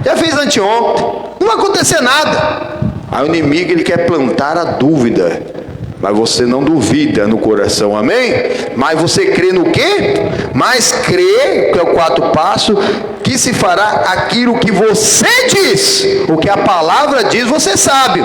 já fez anteontem, não vai acontecer nada. Aí o inimigo ele quer plantar a dúvida, mas você não duvida no coração, amém? Mas você crê no quê? Mas crê, que é o quarto passo, que se fará aquilo que você diz. O que a palavra diz, você sabe.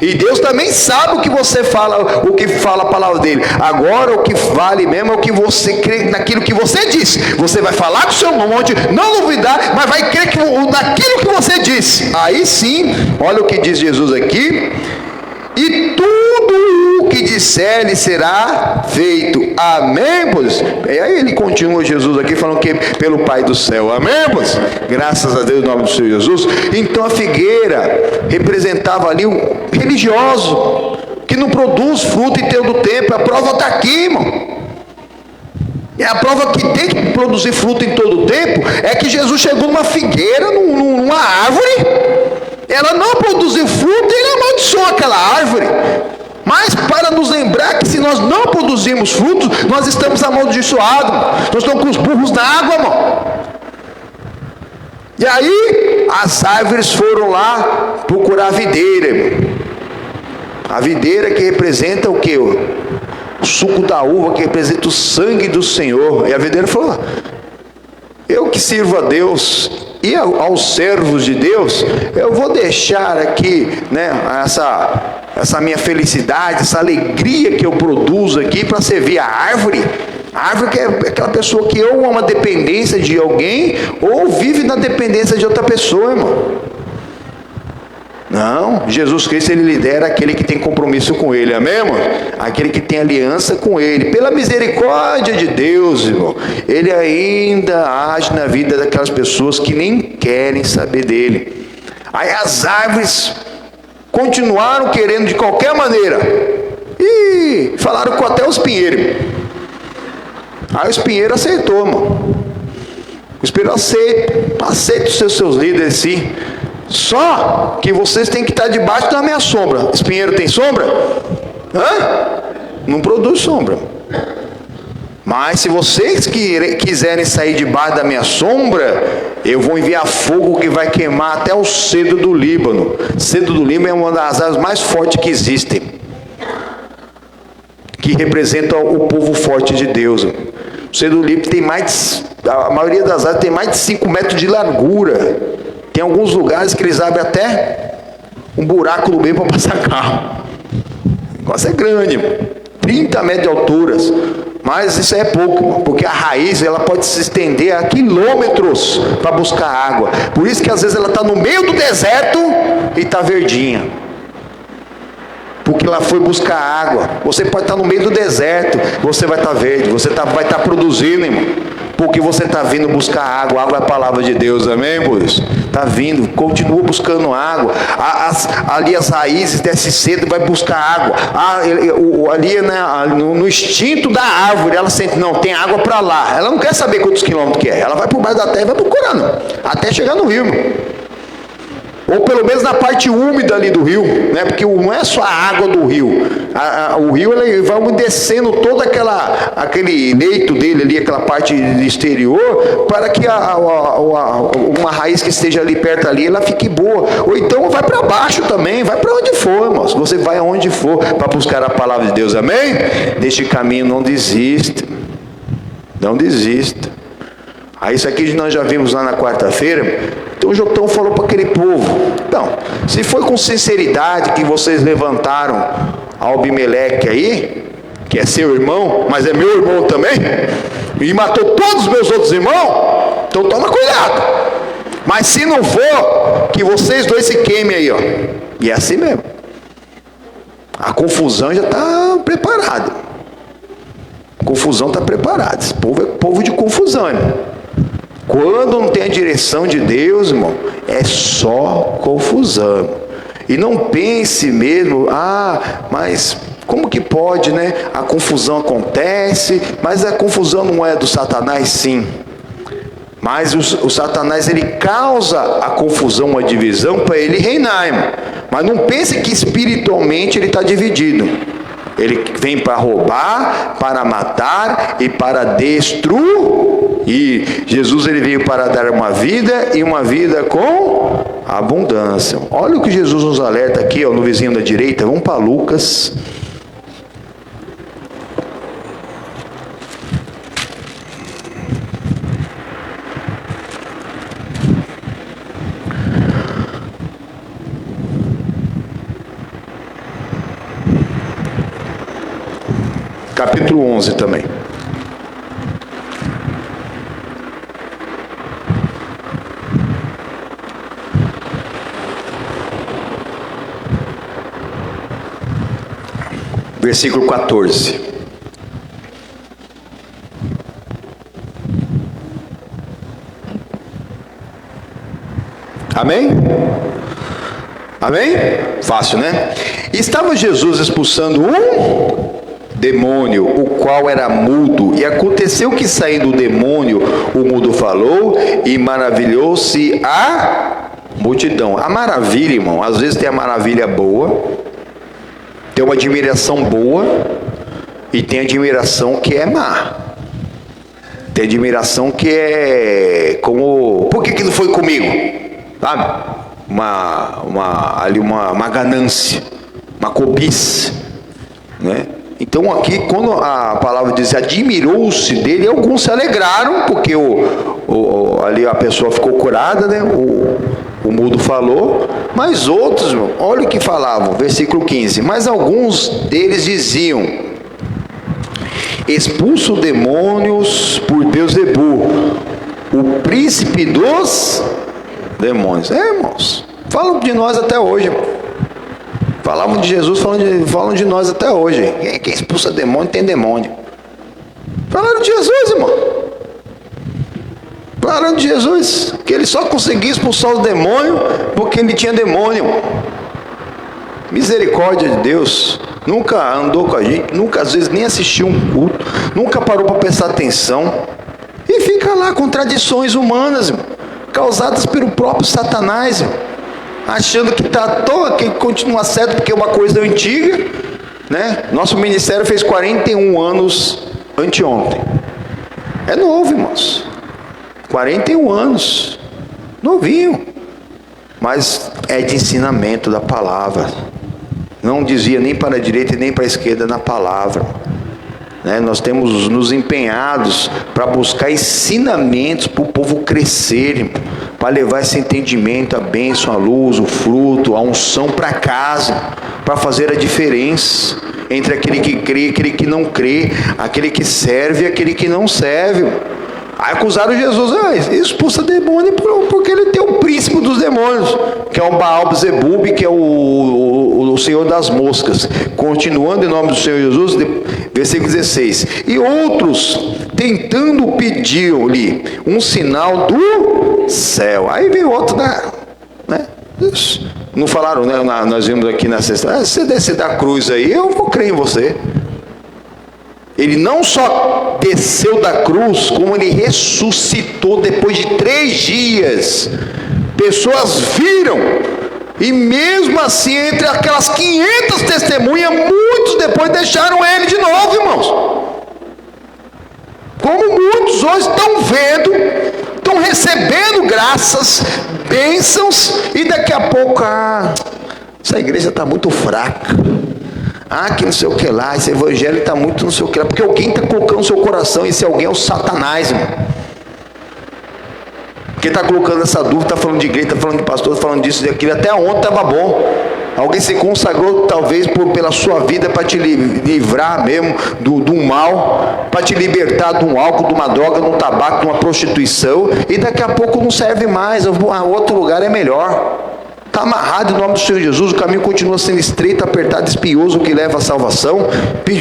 E Deus também sabe o que você fala, o que fala a palavra dele. Agora o que vale mesmo é o que você crê naquilo que você diz. Você vai falar com o seu monte, não duvidar, mas vai crer naquilo que você disse. Aí sim, olha o que diz Jesus aqui. E tudo o que disser lhe será feito, amém, pois? E aí ele continua, Jesus aqui falando que pelo Pai do céu, amém, pois? Graças a Deus, em nome do Senhor Jesus. Então a figueira representava ali um religioso que não produz fruto em todo tempo. A prova está aqui, irmão. E a prova que tem que produzir fruto em todo tempo é que Jesus chegou numa figueira, numa árvore. Ela não produziu fruto e ele amaldiçoou aquela árvore. Mas para nos lembrar que se nós não produzirmos frutos, nós estamos amaldiçoados. Nós estamos com os burros na água, irmão. E aí as árvores foram lá procurar a videira, irmão. A videira que representa o quê? O suco da uva, que representa o sangue do Senhor. E a videira falou, eu que sirvo a Deus e aos servos de Deus, eu vou deixar aqui, né, essa minha felicidade, essa alegria que eu produzo aqui para servir a árvore. A árvore que é aquela pessoa que ou é uma dependência de alguém ou vive na dependência de outra pessoa, irmão. Não, Jesus Cristo ele lidera aquele que tem compromisso com ele, amém, irmão? Aquele que tem aliança com ele, pela misericórdia de Deus, irmão, ele ainda age na vida daquelas pessoas que nem querem saber dele. Aí as árvores continuaram querendo de qualquer maneira e falaram com até os pinheiros. Aí o espinheiro aceitou, irmão. O espinheiro aceita os seus líderes, sim. Só que vocês têm que estar debaixo da minha sombra. Espinheiro tem sombra? Não produz sombra. Mas se vocês quiserem sair debaixo da minha sombra, eu vou enviar fogo que vai queimar até o cedro do Líbano. Cedro do Líbano é uma das árvores mais fortes que existem. que representam o povo forte de Deus. O Cedro Livre tem a maioria das árvores tem mais de 5 metros de largura. Tem alguns lugares que eles abrem até um buraco no meio para passar carro. O negócio é grande, 30 metros de altura. Mas isso é pouco, porque a raiz ela pode se estender a quilômetros para buscar água. Por isso que às vezes ela está no meio do deserto e está verdinha. Porque ela foi buscar água. Você pode estar no meio do deserto, você vai estar verde, vai estar produzindo, irmão. Porque você está vindo buscar água. Água é a palavra de Deus, amém, por isso? Está vindo, continua buscando água. Ali as raízes desce cedo e vai buscar água. Ali no instinto da árvore, ela sente, não, tem água para lá. Ela não quer saber quantos quilômetros que é. Ela vai por baixo da terra e vai procurando, até chegar no rio, irmão. Ou pelo menos na parte úmida ali do rio, né? Porque não é só a água do rio. O rio ele vai umedecendo todo aquele leito dele ali, aquela parte exterior, para que uma raiz que esteja ali perto ali, ela fique boa. Ou então vai para baixo também, vai para onde for, irmãos. Você vai aonde for para buscar a palavra de Deus, amém? Deste caminho não desista. Não desista. Aí isso aqui nós já vimos lá na quarta-feira. Então Jotão falou para aquele povo, então, se foi com sinceridade que vocês levantaram Abimeleque aí, que é seu irmão, mas é meu irmão também, e matou todos os meus outros irmãos, então toma cuidado. Mas se não for, que vocês dois se queimem aí, ó. E é assim mesmo. A confusão já está preparada. A confusão está preparada. Esse povo é povo de confusão, irmão. Quando não tem a direção de Deus, irmão, é só confusão. E não pense mesmo, mas como que pode, né? A confusão acontece, mas a confusão não é do Satanás, sim. Mas o Satanás, ele causa a confusão, a divisão, para ele reinar, irmão. Mas não pense que espiritualmente ele está dividido. Ele vem para roubar, para matar e para destruir. E Jesus ele veio para dar uma vida e uma vida com abundância. Olha o que Jesus nos alerta aqui, ó, no vizinho da direita. Vamos para Lucas. Capítulo 11 também. Versículo 14. Amém? Amém? Fácil, né? Estava Jesus expulsando um demônio, o qual era mudo, e aconteceu que saindo o demônio, o mudo falou, e maravilhou-se a multidão. A maravilha, irmão, às vezes tem a maravilha boa, tem uma admiração boa, e tem admiração que é má. Tem admiração que é como, por que não foi comigo? Sabe? Uma ganância, uma cobiça, né? Então aqui, quando a palavra diz admirou-se dele, alguns se alegraram, porque ali a pessoa ficou curada, né? O mudo falou, mas outros, olha o que falavam, versículo 15, mas alguns deles diziam, expulso demônios por Beelzebul, o príncipe dos demônios. Irmãos, falam de nós até hoje, irmão. Falavam de Jesus, falam de nós até hoje. Quem expulsa demônio tem demônio. Falaram de Jesus, irmão. Falaram de Jesus, que ele só conseguia expulsar os demônios porque ele tinha demônio. Misericórdia de Deus. Nunca andou com a gente, nunca às vezes nem assistiu um culto, nunca parou para prestar atenção. E fica lá contradições humanas, irmão, causadas pelo próprio Satanás, irmão. Achando que está à toa, que continua certo porque é uma coisa antiga, né? Nosso ministério fez 41 anos anteontem. É novo, irmãos. 41 anos. Novinho. Mas é de ensinamento da palavra. Não dizia nem para a direita e nem para a esquerda na palavra. né? Nós temos nos empenhados para buscar ensinamentos para o povo crescer, para levar esse entendimento, a bênção, a luz, o fruto, a unção para casa, para fazer a diferença entre aquele que crê e aquele que não crê, aquele que serve e aquele que não serve. Aí acusaram Jesus, expulsa demônio porque ele tem o príncipe dos demônios, que é o Baal-zebub, que é o senhor das moscas. Continuando em nome do Senhor Jesus, versículo 16. E outros, tentando pedir-lhe um sinal do céu. Aí veio outro, né? Não falaram, né? Nós vimos aqui na sexta, se você descer da cruz aí, eu vou crer em você. Ele não só desceu da cruz, como ele ressuscitou depois de 3 dias. Pessoas viram, e mesmo assim, entre aquelas 500 testemunhas, muitos depois deixaram ele de novo, irmãos. Como muitos hoje estão vendo, estão recebendo graças, bênçãos, e daqui a pouco, essa igreja está muito fraca. Que não sei o que lá, esse evangelho está muito não sei o que lá, porque alguém está colocando no seu coração, e esse alguém é o Satanás, irmão. Quem está colocando essa dúvida, está falando de igreja, está falando de pastor, está falando disso e daquilo, até ontem estava bom. Alguém se consagrou talvez pela sua vida para te livrar mesmo do mal, para te libertar de um álcool, de uma droga, de um tabaco, de uma prostituição, e daqui a pouco não serve mais, outro lugar é melhor. Está amarrado em nome do Senhor Jesus, o caminho continua sendo estreito, apertado, espinhoso, que leva à salvação.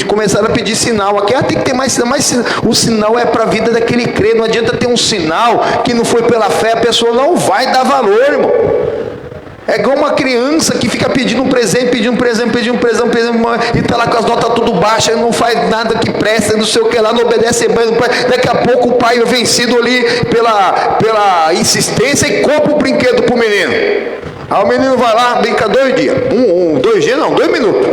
Começaram a pedir sinal aqui, tem que ter mais sinal, mas o sinal é para a vida daquele crê. Não adianta ter um sinal que não foi pela fé, a pessoa não vai dar valor, irmão. É igual uma criança que fica pedindo um presente, e está lá com as notas tudo baixas, não faz nada que presta, não sei o que lá, não obedece bem, daqui a pouco o pai é vencido ali pela insistência e compra o brinquedo para o menino. Aí o menino vai lá, brinca 2 dias. 2 dias não, 2 minutos.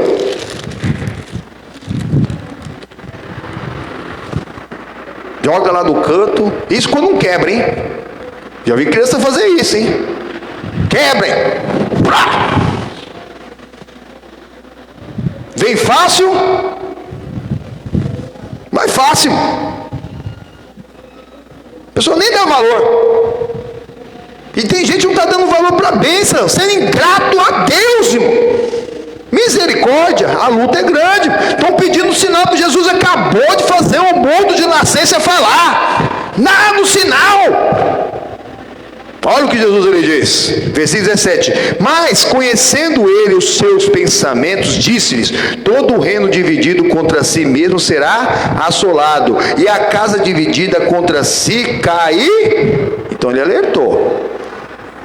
Joga lá no canto. Isso quando não quebra, hein? Já vi criança fazer isso, hein? Quebrem. Vem fácil. Vai fácil. A pessoa nem dá valor. E tem gente que não está dando valor para a bênção, sendo ingrato a Deus, irmão. Misericórdia, a luta é grande. Estão pedindo sinal para Jesus, acabou de fazer o mundo de nascença falar. Nada no sinal. Olha o que Jesus ele diz, versículo 17. Mas conhecendo ele os seus pensamentos, disse-lhes: todo o reino dividido contra si mesmo será assolado, e a casa dividida contra si cair. Então ele alertou.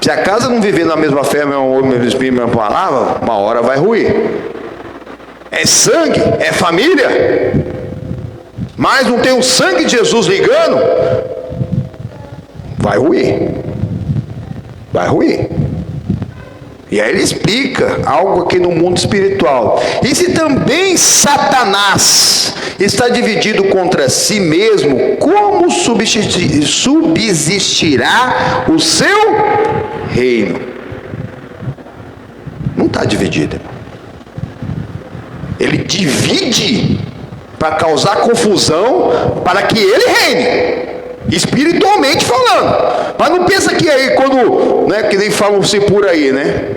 Se a casa não viver na mesma fé, mesmo espírito, mesma palavra, uma hora vai ruir. É sangue, é família. Mas não tem o sangue de Jesus ligando, vai ruir. Vai ruir. E aí ele explica algo aqui no mundo espiritual. E se também Satanás está dividido contra si mesmo, como subsistirá o seu reino? Não está dividido. Ele divide para causar confusão, para que ele reine, espiritualmente falando. Mas não pensa que aí quando, né, que nem falam-se por aí, né,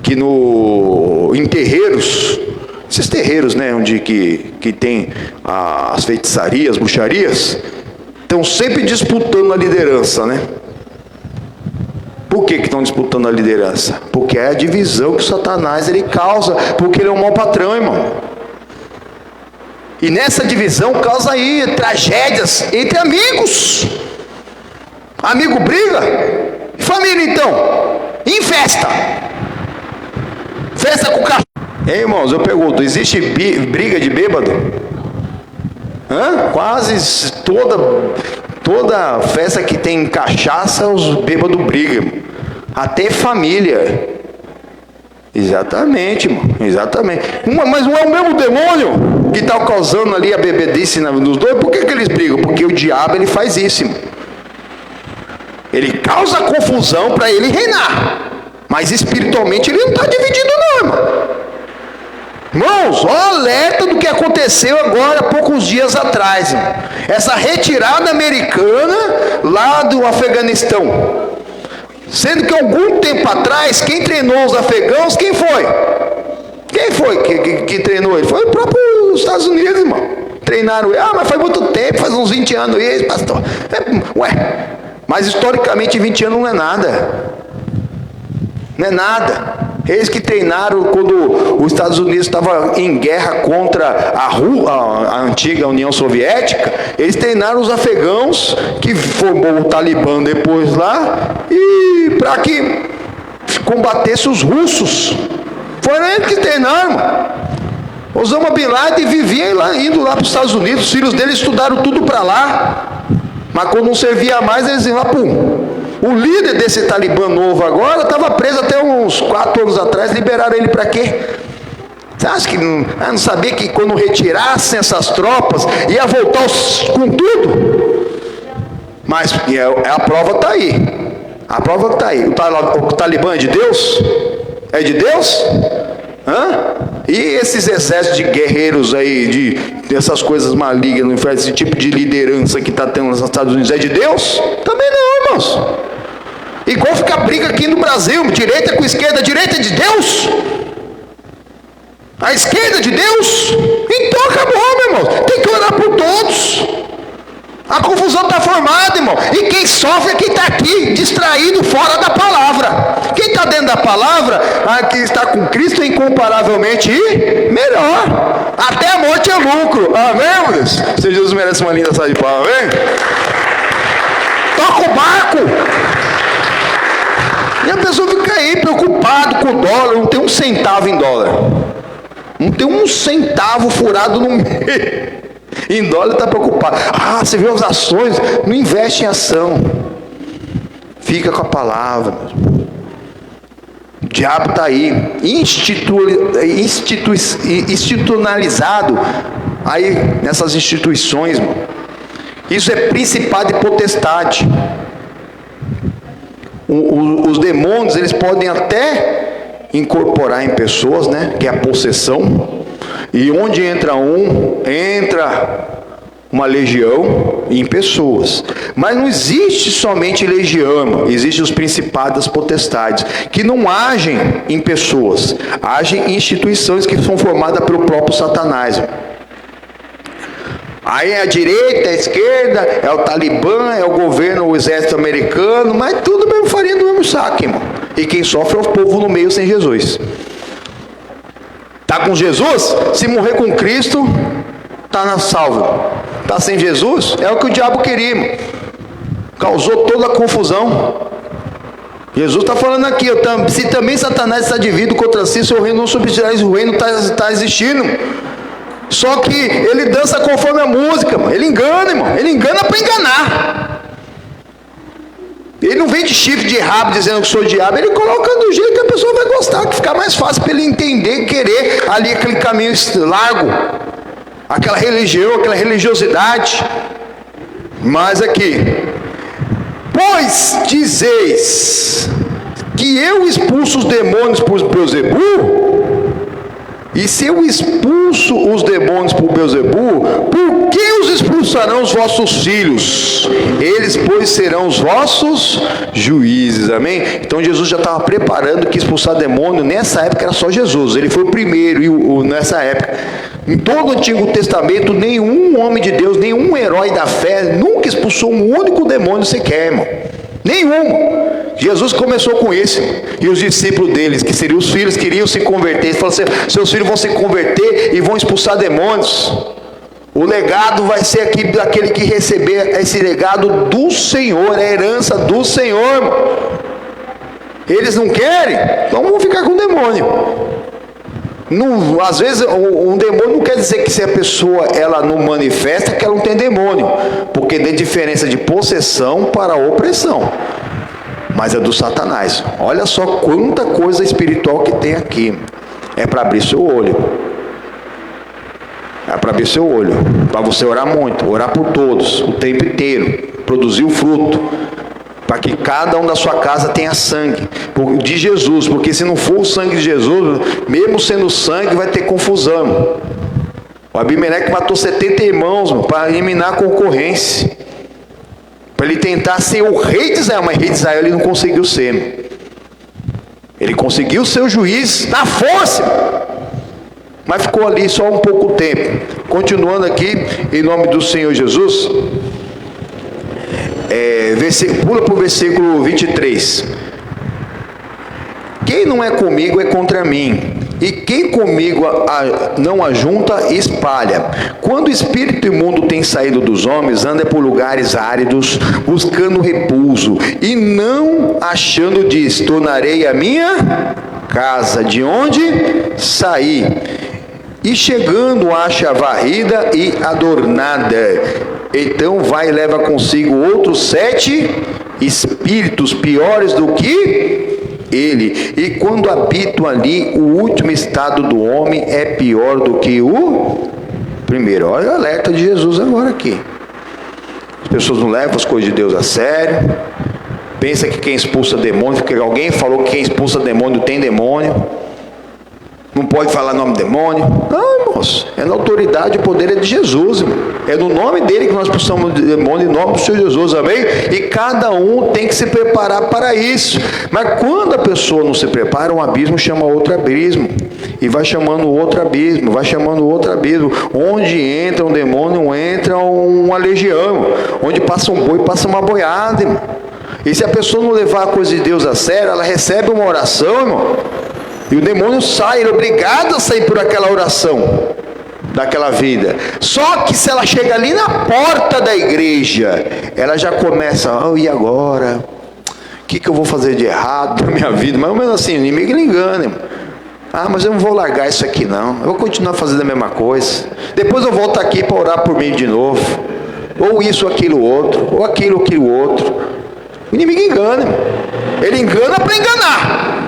que em terreiros, esses terreiros, né, onde que tem as feitiçarias, bruxarias, estão sempre disputando a liderança, né? Por que estão disputando a liderança? Porque é a divisão que o Satanás ele causa, porque ele é um mau patrão, irmão. E nessa divisão causa aí tragédias entre amigos. Amigo briga, família então, em festa. Festa com cachorro. Ei, irmãos, eu pergunto, existe briga de bêbado? Quase toda festa que tem cachaça, os bêbados brigam. Até família. Exatamente, irmão. Exatamente. Mas não é o mesmo demônio que está causando ali a bebedice nos dois? Por que eles brigam? Porque o diabo ele faz isso, irmão. Ele causa confusão para ele reinar. Mas espiritualmente ele não está dividido não, irmão. Irmãos, olha o alerta do que aconteceu agora há poucos dias atrás. Irmão. Essa retirada americana lá do Afeganistão. Sendo que algum tempo atrás, quem treinou os afegãos, quem foi? Quem foi que treinou ele? Foi o próprio Estados Unidos, irmão. Treinaram ele. Mas faz muito tempo, faz uns 20 anos isso, pastor. Mas historicamente 20 anos não é nada. Não é nada. Eles que treinaram quando os Estados Unidos estava em guerra contra a antiga União Soviética. Eles treinaram os afegãos, que formou o Talibã depois lá, e para que combatesse os russos. Foram eles que treinaram. Osama Bin Laden vivia lá, indo lá para os Estados Unidos. Os filhos dele estudaram tudo para lá. Mas quando não servia mais, eles iam lá, pum. O líder desse Talibã novo agora estava preso até uns 4 anos atrás. Liberaram ele para quê? Você acha que não sabia que quando retirassem essas tropas ia voltar com tudo? Mas a prova está aí. A prova está aí. O Talibã é de Deus? É de Deus? E esses exércitos de guerreiros aí, dessas coisas malignas, esse tipo de liderança que está tendo nos Estados Unidos, é de Deus? Também não, irmãos. Igual fica a briga aqui no Brasil, direita com esquerda, direita é de Deus? A esquerda é de Deus? Então acabou, meu irmão. Tem que orar por todos. A confusão está formada, irmão. E quem sofre é quem está aqui, distraído, fora da palavra. Quem está dentro da palavra, aqui está com Cristo, é incomparavelmente melhor. Até a morte é lucro. Amém, meu Deus? Se Jesus merece uma linda salva de palmas, amém? Toca o barco. E a pessoa fica aí preocupado com o dólar, não tem um centavo em dólar. Não tem um centavo furado no meio. Em dólar está preocupado. Você viu as ações? Não investe em ação. Fica com a palavra. O diabo está aí. Institucionalizado aí nessas instituições. Mano. Isso é principado e potestade. Os demônios, eles podem até incorporar em pessoas, né? Que é a possessão. E onde entra uma legião em pessoas. Mas não existe somente legião, existem os principados, as potestades, que não agem em pessoas, agem em instituições que são formadas pelo próprio Satanás. Aí é a direita, a esquerda, é o Talibã, é o governo, o exército americano, mas tudo mesmo farinha do mesmo saco, irmão. E quem sofre é o povo no meio sem Jesus. Está com Jesus? Se morrer com Cristo, está na salva. Está sem Jesus? É o que o diabo queria, irmão. Causou toda a confusão. Jesus está falando aqui, se também Satanás está dividido contra si, seu reino não subsistirá, o reino está existindo. Só que ele dança conforme a música, mano. Ele engana, irmão. Ele engana para enganar. Ele não vem de chifre de rabo dizendo que sou o diabo. Ele coloca do jeito que a pessoa vai gostar, que fica mais fácil para ele entender e querer ali aquele caminho largo. Aquela religião, aquela religiosidade. Mas aqui. Pois dizeis que eu expulso os demônios por Beelzebul? E se eu expulso os demônios por Beelzebul, por que os expulsarão os vossos filhos? Eles, pois, serão os vossos juízes, amém? Então Jesus já estava preparando que expulsar demônio, nessa época era só Jesus, ele foi o primeiro nessa época. Em todo o Antigo Testamento, nenhum homem de Deus, nenhum herói da fé, nunca expulsou um único demônio sequer, irmão. Nenhum. Jesus começou com isso. E os discípulos deles, que seriam os filhos, queriam se converter. Ele falou assim: seus filhos vão se converter e vão expulsar demônios. O legado vai ser aqui daquele que receber esse legado do Senhor, é a herança do Senhor. Eles não querem, então vão ficar com o demônio. Não, às vezes um demônio não quer dizer que se a pessoa ela não manifesta que ela não tem demônio, porque tem diferença de possessão para opressão, mas é do Satanás. Olha só quanta coisa espiritual que tem aqui. É para abrir seu olho. É para abrir seu olho, para você orar muito, orar por todos, o tempo inteiro, produzir o fruto. para que cada um da sua casa tenha sangue de Jesus, porque se não for o sangue de Jesus, mesmo sendo sangue, vai ter confusão. O Abimeleque matou 70 irmãos para eliminar a concorrência, para ele tentar ser o rei de Israel, mas rei de Israel ele não conseguiu ser. Ele conseguiu ser o juiz na força, mas ficou ali só um pouco tempo. Continuando aqui, em nome do Senhor Jesus, pula para o versículo 23. Quem não é comigo é contra mim, e quem comigo não ajunta, espalha. Quando o espírito imundo tem saído dos homens, anda por lugares áridos, buscando repouso, e não achando, diz: tornarei a minha casa de onde saí. E chegando, acha varrida e adornada. Então vai e leva consigo outros 7 espíritos piores do que ele. E quando habitam ali, o último estado do homem é pior do que o primeiro. Olha o alerta de Jesus agora aqui. As pessoas não levam as coisas de Deus a sério. Pensa que quem expulsa demônio, porque alguém falou que quem expulsa demônio tem demônio. Não pode falar nome do demônio. Não, irmãos. É na autoridade e o poder é de Jesus, irmão. É no nome dele que nós expulsamos demônio, em nome do Senhor Jesus, amém? E cada um tem que se preparar para isso. Mas quando a pessoa não se prepara, um abismo chama outro abismo. E vai chamando outro abismo, vai chamando outro abismo. Onde entra um demônio, entra uma legião. Onde passa um boi, passa uma boiada, irmão. E se a pessoa não levar a coisa de Deus a sério, ela recebe uma oração, irmão. E o demônio sai, ele é obrigado a sair por aquela oração, daquela vida. Só que se ela chega ali na porta da igreja, ela já começa: e agora? O que eu vou fazer de errado na minha vida? Mais ou menos assim, o inimigo não engana, irmão. Mas eu não vou largar isso aqui não, eu vou continuar fazendo a mesma coisa. Depois eu volto aqui para orar por mim de novo. Ou isso, aquilo, outro. Ou aquilo, outro. O inimigo engana, irmão. Ele engana para enganar.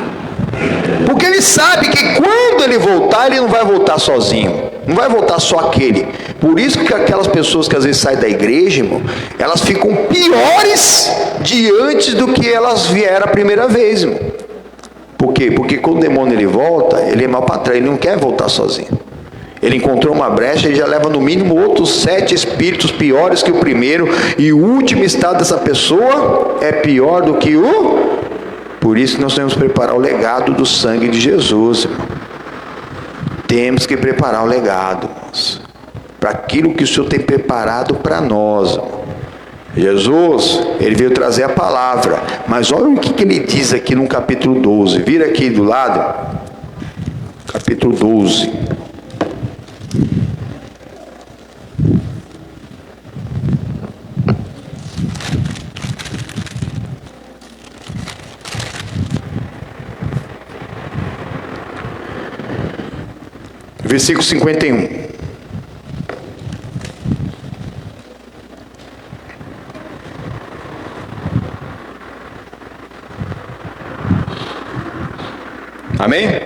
Porque ele sabe que quando ele voltar, ele não vai voltar sozinho. Não vai voltar só aquele. Por isso que aquelas pessoas que às vezes saem da igreja, irmão, elas ficam piores diante do que elas vieram a primeira vez, irmão. Por quê? Porque quando o demônio ele volta, ele é mal para trás, ele não quer voltar sozinho. Ele encontrou uma brecha e já leva no mínimo outros 7 espíritos piores que o primeiro. E o último estado dessa pessoa é pior do que o... Por isso que nós temos que preparar o legado do sangue de Jesus, irmão. Temos que preparar o legado, irmãos, para aquilo que o Senhor tem preparado para nós, irmão. Jesus, ele veio trazer a palavra, mas olha o que ele diz aqui no capítulo 12. Vira aqui do lado, capítulo 12. Versículo 51. Amém?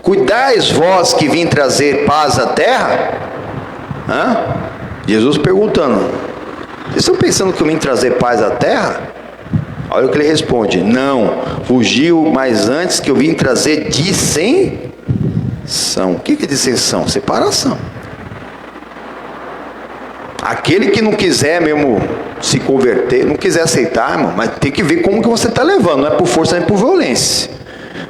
Cuidais vós que vim trazer paz à terra? Jesus perguntando: vocês estão pensando que eu vim trazer paz à terra? Olha o que ele responde: não, fugiu, mas antes que eu vim trazer dissensão. O que é dissensão? Separação. Aquele que não quiser mesmo se converter, não quiser aceitar, irmão, mas tem que ver como que você está levando, não é por força nem por violência.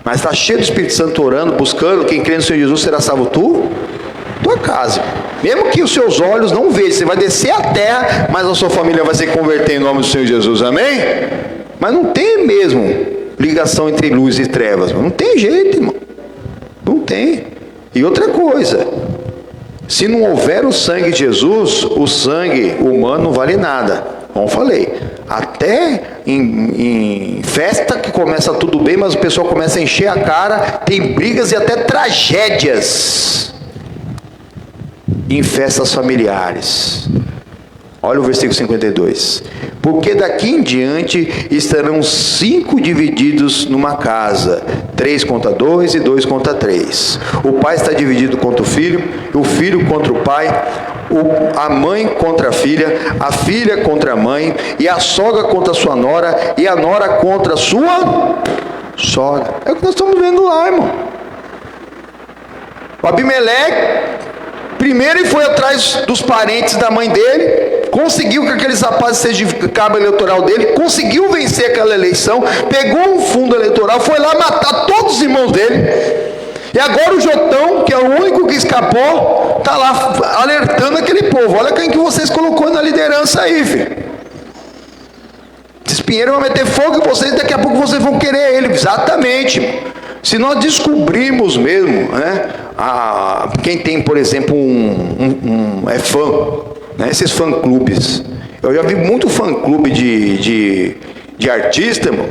Mas está cheio do Espírito Santo orando, buscando. Quem crê no Senhor Jesus será salvo tua casa. Mesmo que os seus olhos não vejam, você vai descer a terra, mas a sua família vai se converter em nome do Senhor Jesus, amém? Mas não tem mesmo ligação entre luz e trevas, não tem jeito, irmão. Não tem. E outra coisa, se não houver o sangue de Jesus, o sangue humano não vale nada. Como eu falei, até em festa que começa tudo bem, mas o pessoal começa a encher a cara, tem brigas e até tragédias em festas familiares. Olha o versículo 52. Porque daqui em diante estarão 5 divididos numa casa, 3 contra 2 e 2 contra 3. O pai está dividido contra o filho contra o pai, a mãe contra a filha contra a mãe, e a sogra contra a sua nora, e a nora contra a sua sogra. É o que nós estamos vendo lá, irmão. O Abimeleque, primeiro ele foi atrás dos parentes da mãe dele, conseguiu que aqueles rapazes sejam de cabo eleitoral dele, conseguiu vencer aquela eleição, pegou um fundo eleitoral, foi lá matar todos os irmãos dele. E agora o Jotão, que é o único que escapou, está lá alertando aquele povo: olha quem que vocês colocou na liderança aí, filho. Esses pinheiros vão meter fogo em vocês, daqui a pouco vocês vão querer ele. Exatamente. Se nós descobrirmos mesmo, né, quem tem, por exemplo, é fã, né, esses fã-clubes. Eu já vi muito fã-clube de artista, irmão.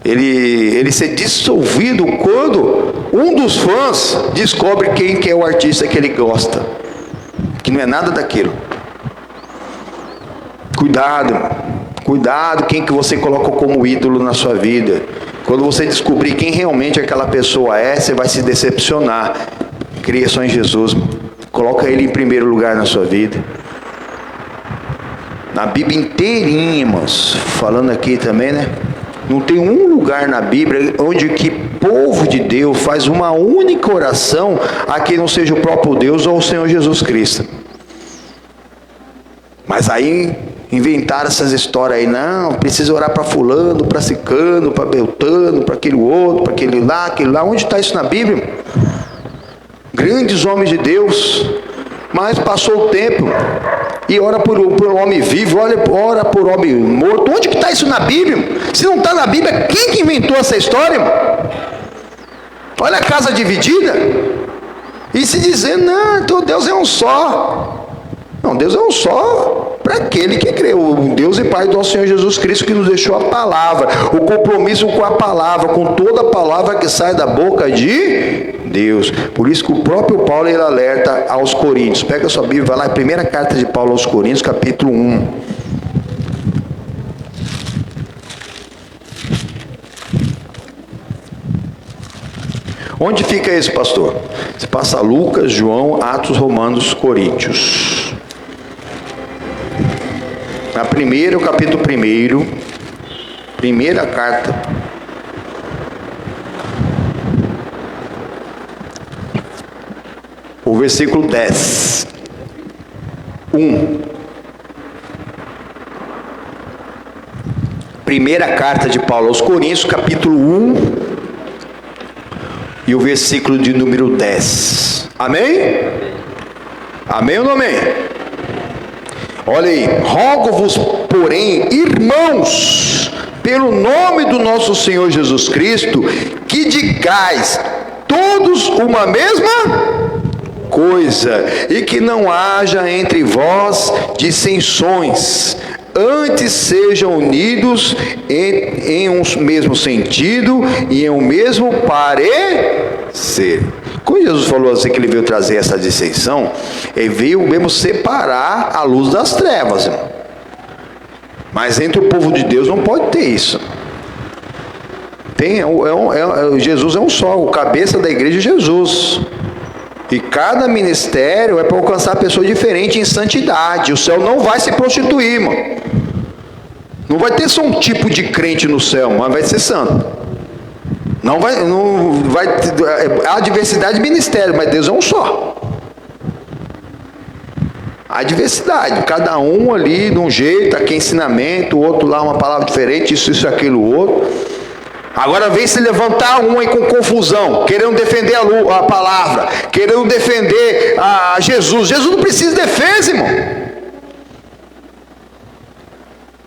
Ele ser dissolvido quando um dos fãs descobre quem que é o artista que ele gosta, que não é nada daquilo. Cuidado, irmão. Cuidado quem que você coloca como ídolo na sua vida. Quando você descobrir quem realmente aquela pessoa é, você vai se decepcionar. Cria só em Jesus, coloca ele em primeiro lugar na sua vida. Na Bíblia inteirinha, irmãos, falando aqui também, né? Não tem um lugar na Bíblia onde que povo de Deus faz uma única oração a quem não seja o próprio Deus ou o Senhor Jesus Cristo. Mas aí inventaram essas histórias aí: não, precisa orar para fulano, para ciclano, para beltano, para aquele outro, para aquele lá. Onde está isso na Bíblia? Grandes homens de Deus, mas passou o tempo e ora por homem vivo, ora por homem morto. Onde que está isso na Bíblia? Se não está na Bíblia, quem que inventou essa história? Olha a casa dividida e se dizendo: não, então Deus é um só. Não, Deus é um só para aquele que crê, o Deus e Pai do nosso Senhor Jesus Cristo, que nos deixou a palavra, o compromisso com a palavra, com toda a palavra que sai da boca de Deus. Por isso que o próprio Paulo, ele alerta aos Coríntios. Pega a sua Bíblia, vai lá, primeira carta de Paulo aos Coríntios, capítulo 1. Onde fica esse, pastor? Você passa Lucas, João, Atos, Romanos, Coríntios. Na primeira, o capítulo 1, primeira carta. O versículo 10. 1. Primeira carta de Paulo aos Coríntios, capítulo 1, e o versículo de número 10. Amém? Amém ou não amém? Olha aí: rogo-vos, porém, irmãos, pelo nome do nosso Senhor Jesus Cristo, que digais todos uma mesma coisa, e que não haja entre vós dissensões, antes sejam unidos em um mesmo sentido e em um mesmo parecer. Quando Jesus falou assim que ele veio trazer essa dissensão, ele veio mesmo separar a luz das trevas, irmão. Mas entre o povo de Deus não pode ter isso. Jesus é um só, o cabeça da igreja é Jesus. E cada ministério é para alcançar pessoas diferentes em santidade. O céu não vai se prostituir, irmão. Não vai ter só um tipo de crente no céu, mas vai ser santo. Não vai há diversidade de ministério, mas Deus é um só. Há diversidade, cada um ali de um jeito, aqui ensinamento, o outro lá uma palavra diferente, isso, aquilo, outro. Agora vem se levantar um aí com confusão, querendo defender a palavra, querendo defender a Jesus. Jesus não precisa de defesa, irmão.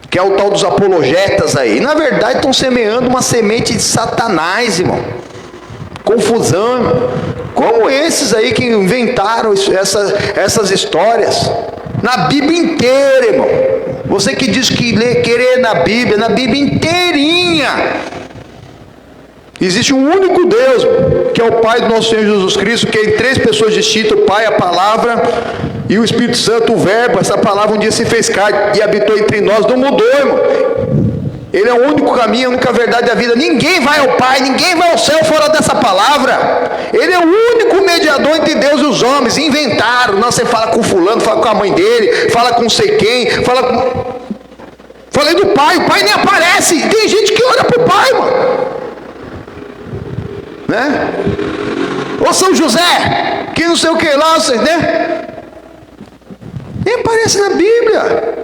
Que é o tal dos apologetas aí. Na verdade estão semeando uma semente de Satanás, irmão. Confusão. Como esses aí que inventaram essas histórias. Na Bíblia inteira, irmão. Você que diz que querer na Bíblia inteirinha. Existe um único Deus, que é o Pai do nosso Senhor Jesus Cristo, que é em 3 pessoas distintas: o Pai, a Palavra E o Espírito Santo, o Verbo, essa palavra um dia se fez carne e habitou entre nós, não mudou, irmão. Ele é o único caminho, a única verdade da vida. Ninguém vai ao Pai, ninguém vai ao céu fora dessa palavra. Ele é o único mediador entre Deus e os homens. Inventaram. Não, você fala com fulano, fala com a mãe dele, fala com não sei quem, fala com... Falei do Pai, o Pai nem aparece. Tem gente que ora pro Pai, mano. Né? Ô São José, que não sei o que lá, né? Nem aparece na Bíblia.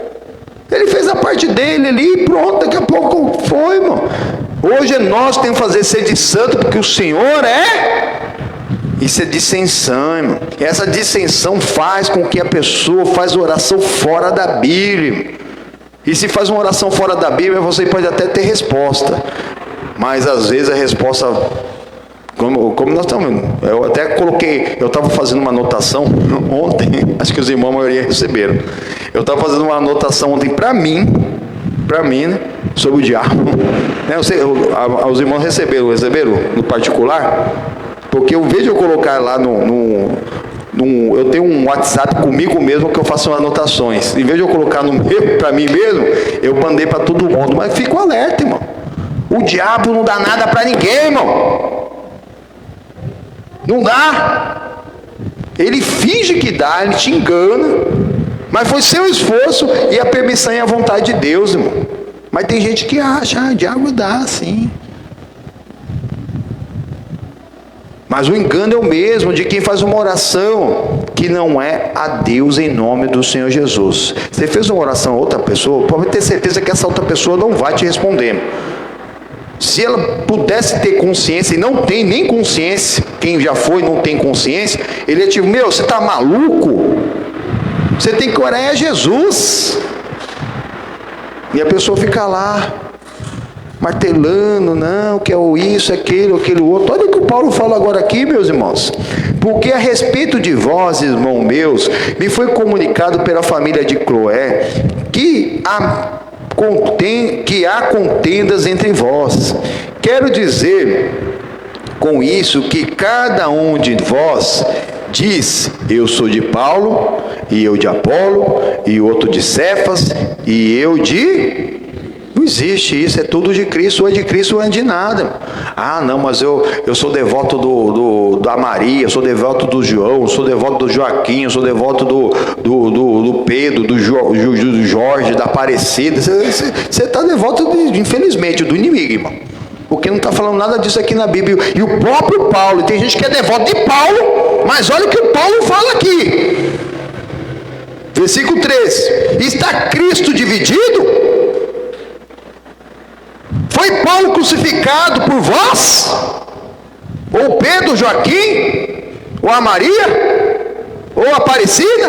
Ele fez a parte dele ali e pronto, daqui a pouco foi, irmão. Hoje nós temos que fazer ser de santo, porque o Senhor é. Isso é dissensão, irmão. E essa dissensão faz com que a pessoa faz oração fora da Bíblia, irmão. E se faz uma oração fora da Bíblia, você pode até ter resposta. Mas às vezes a resposta... Como nós estamos, eu até coloquei, eu estava fazendo uma anotação ontem, acho que os irmãos a maioria receberam. Eu estava fazendo uma anotação ontem para mim, né, sobre o diabo. Né, os irmãos receberam no particular? Porque eu vejo eu colocar lá eu tenho um WhatsApp comigo mesmo que eu faço anotações. Em vez de eu colocar no meu, para mim mesmo, eu mandei para todo mundo. Mas fico alerta, irmão. O diabo não dá nada para ninguém, irmão. Não dá. Ele finge que dá, ele te engana. Mas foi seu esforço e a permissão e a vontade de Deus, irmão. Mas tem gente que acha, o diabo dá, sim. Mas o engano é o mesmo de quem faz uma oração que não é a Deus em nome do Senhor Jesus. Você fez uma oração a outra pessoa, pode ter certeza que essa outra pessoa não vai te responder. Se ela pudesse ter consciência, e não tem nem consciência, quem já foi não tem consciência, ele é tipo, você está maluco? Você tem que orar a Jesus. E a pessoa fica lá, martelando, não, que é isso, aquilo outro. Olha o que o Paulo fala agora aqui, meus irmãos. Porque a respeito de vós, irmãos meus, me foi comunicado pela família de Cloé, que há contendas entre vós. Quero dizer com isso que cada um de vós diz, eu sou de Paulo, e eu de Apolo, e outro de Cefas, e eu de... Não existe isso, é tudo de Cristo, ou é de Cristo ou é de nada. Ah, não, mas eu sou devoto da Maria, sou devoto do João, sou devoto do Joaquim, sou devoto do Pedro, do Jorge, da Aparecida. Você está devoto, infelizmente, do inimigo, irmão. Porque não está falando nada disso aqui na Bíblia. E o próprio Paulo, tem gente que é devoto de Paulo, mas olha o que o Paulo fala aqui. Versículo 3. Está Cristo dividido? Foi Paulo crucificado por vós? Ou Pedro, Joaquim? Ou a Maria? Ou a Aparecida?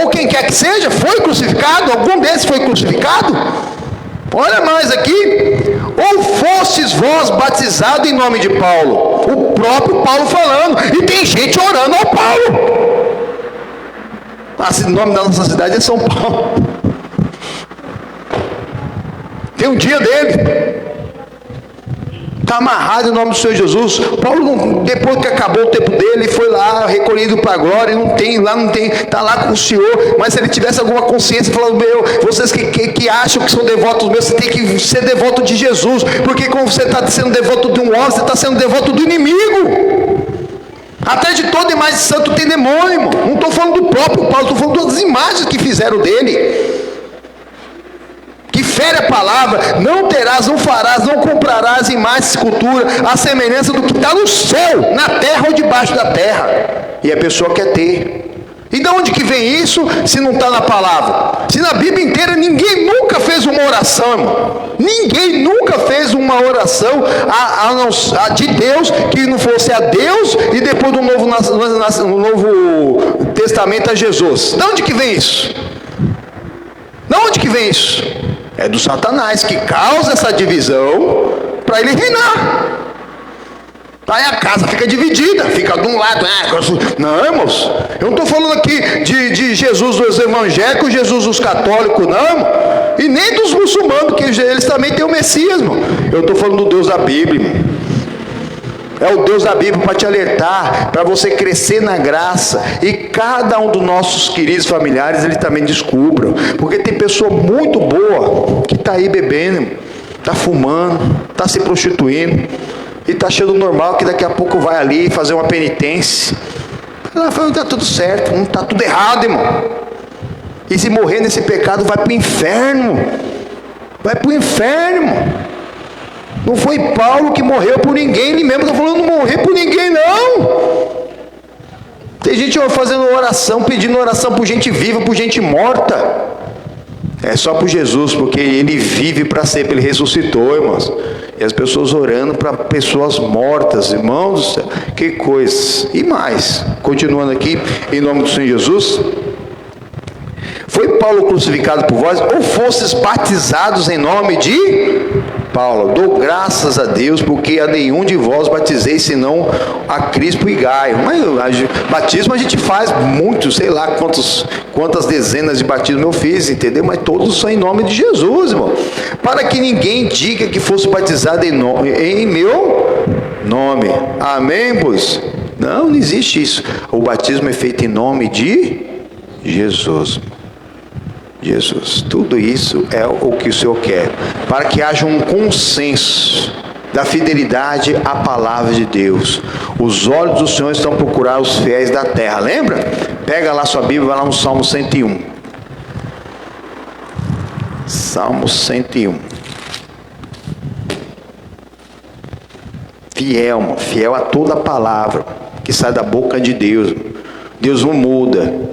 Ou quem quer que seja? Foi crucificado? Algum desses foi crucificado? Olha mais aqui. Ou fostes vós batizados em nome de Paulo? O próprio Paulo falando. E tem gente orando ao Paulo. O nome da nossa cidade é São Paulo. Tem um dia dele. Está amarrado em nome do Senhor Jesus. Paulo, depois que acabou o tempo dele, foi lá, recolhido para a glória, não tem, está lá com o Senhor. Mas se ele tivesse alguma consciência, falando, vocês que acham que são devotos meus, você tem que ser devoto de Jesus. Porque como você está sendo devoto de um homem, você está sendo devoto do inimigo. Atrás de todo imagem de santo tem demônio, irmão. Não estou falando do próprio Paulo, estou falando das imagens que fizeram dele. Que fere a palavra, não terás, não farás, não comprarás imagens de escultura, a semelhança do que está no céu, na terra ou debaixo da terra. E a pessoa quer ter. E de onde que vem isso, se não está na palavra? Se na Bíblia inteira ninguém nunca fez uma oração, irmão. Ninguém nunca fez uma oração a de Deus, que não fosse a Deus, e depois do Novo Testamento a Jesus. De onde que vem isso? De onde que vem isso? É do Satanás, que causa essa divisão para ele reinar. Aí a casa fica dividida, fica de um lado. Não, irmãos, eu não estou falando aqui de Jesus dos evangélicos, Jesus dos católicos, não. E nem dos muçulmanos, que eles também têm o Messias, irmão. Eu estou falando do Deus da Bíblia, irmão. É o Deus da Bíblia para te alertar, para você crescer na graça. E cada um dos nossos queridos familiares, eles também descubram. Porque tem pessoa muito boa que está aí bebendo, está fumando, está se prostituindo. E está achando normal que daqui a pouco vai ali fazer uma penitência. Ela fala, está tudo certo, não está tudo errado, irmão. E se morrer nesse pecado, vai para o inferno. Vai para o inferno, irmão. Não foi Paulo que morreu por ninguém, ele mesmo está falando, não morrer por ninguém, não. Tem gente fazendo oração, pedindo oração por gente viva, por gente morta. É só por Jesus, porque ele vive para sempre, ele ressuscitou, irmãos. E as pessoas orando para pessoas mortas, irmãos do céu, que coisa. E mais, continuando aqui, em nome do Senhor Jesus. Foi Paulo crucificado por vós, ou fostes batizados em nome de Paulo? Dou graças a Deus, porque a nenhum de vós batizei, senão a Crispo e Gaio. Mas batismo a gente faz muito, sei lá quantas dezenas de batismos eu fiz, entendeu? Mas todos são em nome de Jesus, irmão. Para que ninguém diga que fosse batizado em meu nome. Amém, pois? Não existe isso. O batismo é feito em nome de Jesus. Jesus, tudo isso é o que o Senhor quer, para que haja um consenso da fidelidade à palavra de Deus. Os olhos do Senhor estão a procurar os fiéis da terra, lembra? Pega lá sua Bíblia, vai lá no Salmo 101. Salmo 101. Fiel a toda a palavra que sai da boca de Deus. Deus não muda.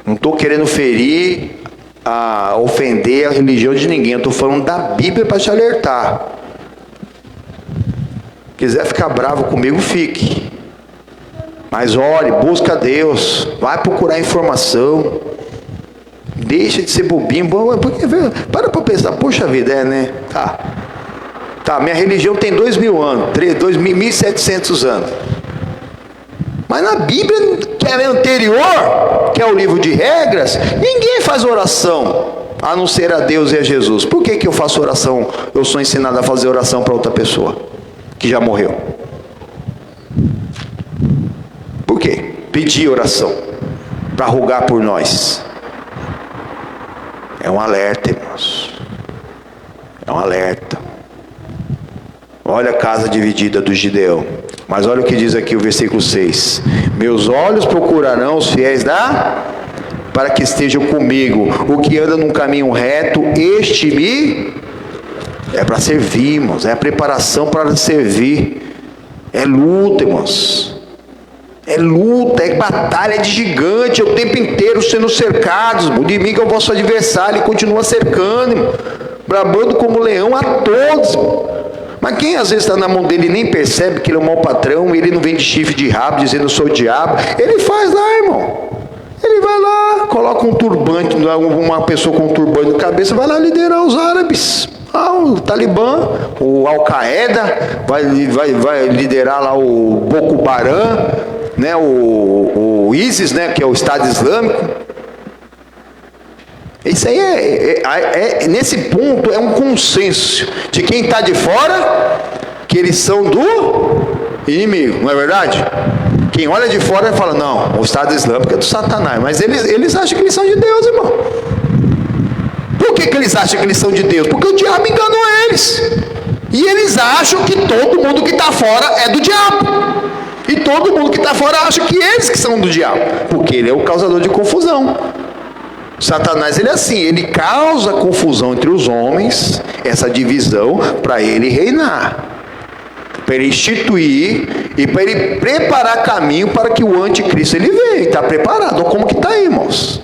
Não estou querendo ofender a religião de ninguém. Eu estou falando da Bíblia para te alertar. Quiser ficar bravo comigo, fique. Mas olhe, busca Deus. Vai procurar informação. Deixa de ser bobinho. Para pensar, poxa vida, né? Tá, minha religião tem 2.000 anos, 1.700 anos. Mas na Bíblia, que é anterior, que é o livro de regras, ninguém faz oração, a não ser a Deus e a Jesus. Por que eu faço oração? Eu sou ensinado a fazer oração para outra pessoa, que já morreu. Por quê? Pedir oração, para rogar por nós. É um alerta, irmãos. É um alerta. Olha a casa dividida do Gideão. Mas olha o que diz aqui o versículo 6. Meus olhos procurarão os fiéis para que estejam comigo. O que anda num caminho reto, este me... É para servir, irmãos. É a preparação para servir. É luta, irmãos. É luta, é batalha de gigante. É o tempo inteiro sendo cercados. O inimigo é o vosso adversário. Ele continua cercando, irmão. Bramando como leão a todos, irmão. Mas quem às vezes está na mão dele e nem percebe que ele é um mau patrão, ele não vem de chifre de rabo dizendo eu sou o diabo, ele faz lá, irmão. Ele vai lá, coloca um turbante, uma pessoa com um turbante na cabeça, vai lá liderar os árabes. O Talibã, o Al-Qaeda, vai liderar lá o Boko Haram, né, o ISIS, né, que é o Estado Islâmico. Isso aí nesse ponto é um consenso de quem está de fora, que eles são do inimigo, não é verdade? Quem olha de fora fala, não, o Estado Islâmico é do Satanás, mas eles acham que eles são de Deus, irmão. Por que eles acham que eles são de Deus? Porque o diabo enganou eles. E eles acham que todo mundo que está fora é do diabo. E todo mundo que está fora acha que eles que são do diabo, porque ele é o causador de confusão. Satanás, ele é assim, ele causa confusão entre os homens, essa divisão, para ele reinar, para ele instituir e para ele preparar caminho para que o anticristo ele venha. Está preparado. Olha como que está aí, irmãos.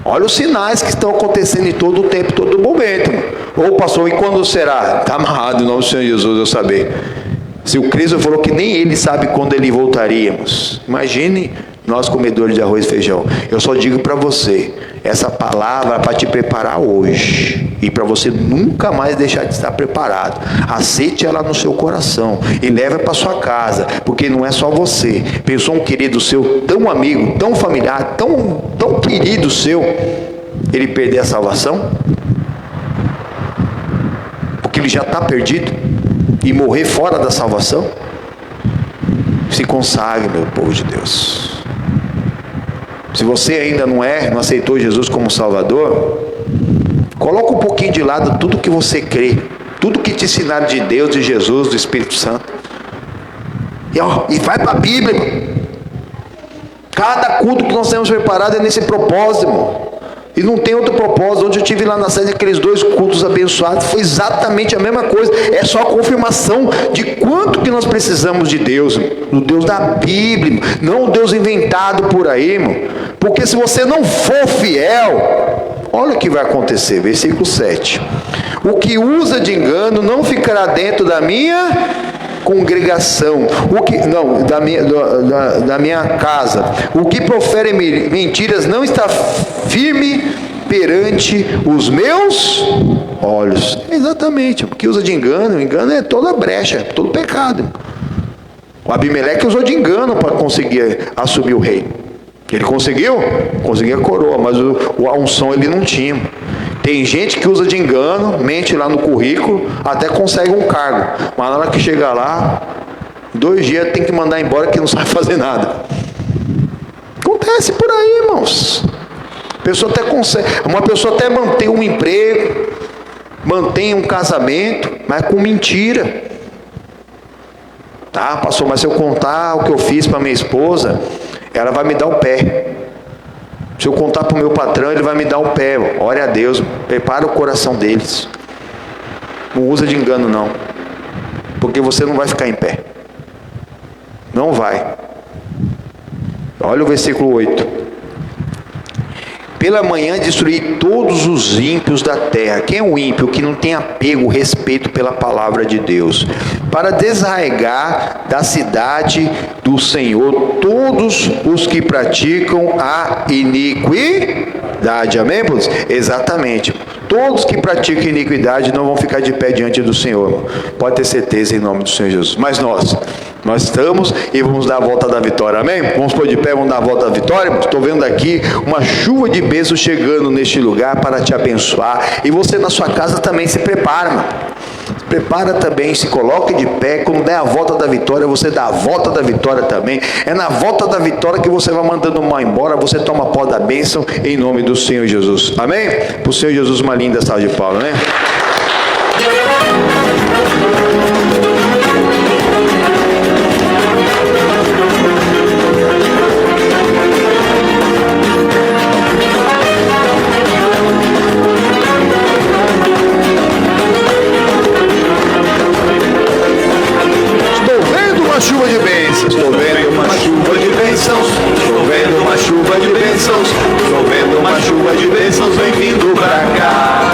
Olha os sinais que estão acontecendo em todo o tempo, todo o momento. Ô pastor, e quando será? Está amarrado em nome do Senhor Jesus, eu saber. Se o Cristo falou que nem ele sabe quando ele voltaríamos, imagine nós comedores de arroz e feijão. Eu só digo para você, essa palavra é para te preparar hoje, e para você nunca mais deixar de estar preparado. Aceite ela no seu coração, e leve para sua casa, porque não é só você. Pensou um querido seu, tão amigo, tão familiar, tão querido seu, ele perder a salvação? Porque ele já está perdido? e morrer fora da salvação? Se consagre, meu povo de Deus. Se você ainda não aceitou Jesus como Salvador, coloca um pouquinho de lado tudo que você crê, tudo que te ensinaram de Deus, de Jesus, do Espírito Santo, e vai para a Bíblia, irmão. Cada culto que nós temos preparado é nesse propósito, irmão. E não tem outro propósito. Onde eu tive lá na sede, aqueles 2 cultos abençoados, foi exatamente a mesma coisa. É só a confirmação de quanto que nós precisamos de Deus, do Deus da Bíblia, não o Deus inventado por aí, irmão. Porque se você não for fiel, olha o que vai acontecer, versículo 7. O que usa de engano não ficará dentro da minha congregação, da minha casa. O que profere mentiras não está firme perante os meus olhos. Exatamente, o que usa de engano, o engano é toda brecha, todo pecado. O Abimeleque usou de engano para conseguir assumir o reino. Ele conseguiu a coroa, mas a unção ele não tinha. Tem gente que usa de engano, mente lá no currículo, até consegue um cargo, mas na hora que chega lá, 2 dias tem que mandar embora que não sabe fazer nada. Acontece por aí, irmãos. Uma pessoa até mantém um emprego, mantém um casamento, mas com mentira. Tá, pastor, mas se eu contar o que eu fiz para minha esposa, ela vai me dar o pé. Se eu contar para o meu patrão, ele vai me dar o pé. Ore a Deus, prepara o coração deles. Não usa de engano não, porque você não vai ficar em pé. Não vai. Olha o versículo 8. Pela manhã destruí todos os ímpios da terra. Quem é o ímpio? Que não tem apego, respeito pela palavra de Deus. Para desarraigar da cidade do Senhor todos os que praticam a iniquidade. Amém, irmãos? Exatamente. Todos que praticam iniquidade não vão ficar de pé diante do Senhor. Pode ter certeza em nome do Senhor Jesus. Mas nós estamos e vamos dar a volta da vitória, amém? Vamos pôr de pé, vamos dar a volta da vitória. Estou vendo aqui uma chuva de bênçãos chegando neste lugar para te abençoar. E você na sua casa também se prepara, mano. Se prepara também, se coloque de pé. Quando der a volta da vitória, você dá a volta da vitória também. É na volta da vitória que você vai mandando o mal embora. Você toma pó da bênção em nome do Senhor Jesus, amém? Para o Senhor Jesus uma linda salva de palmas, amém? Chuva de bênçãos, estou vendo uma chuva de bênçãos, estou vendo uma chuva de bênçãos, estou vendo uma chuva de bênçãos, vem vindo pra cá.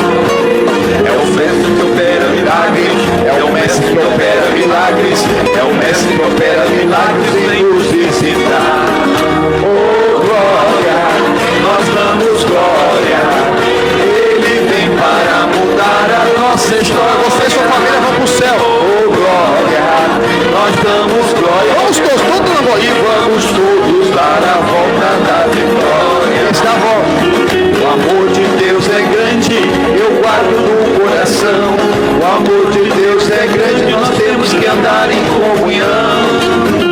É o mestre que opera milagres, é o mestre que opera milagres, é o mestre que opera milagres, vem nos visitar. Oh glória, nós damos glória, Ele vem para mudar a nossa história. Você e sua família vão pro céu. Oh glória, nós damos glória. Vamos todos na glória. E vamos todos dar a volta da vitória. Está a volta. O amor de Deus é grande, eu guardo no coração. O amor de Deus é grande, nós temos que andar em comunhão.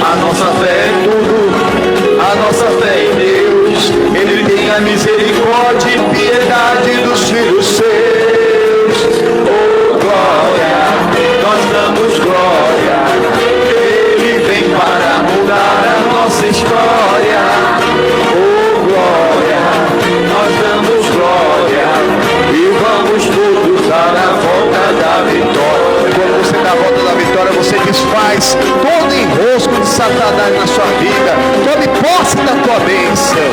A nossa fé é tudo, a nossa fé em Deus. Ele tem a misericórdia e piedade dos filhos seus. Oh glória, nós damos glória. Ele vem para mudar a nossa história. Oh glória, nós damos glória. E vamos todos dar a volta da vitória. Quando você dá a volta da vitória, você desfaz todo enrosco de Satanás na sua vida. Tome posse da tua bênção.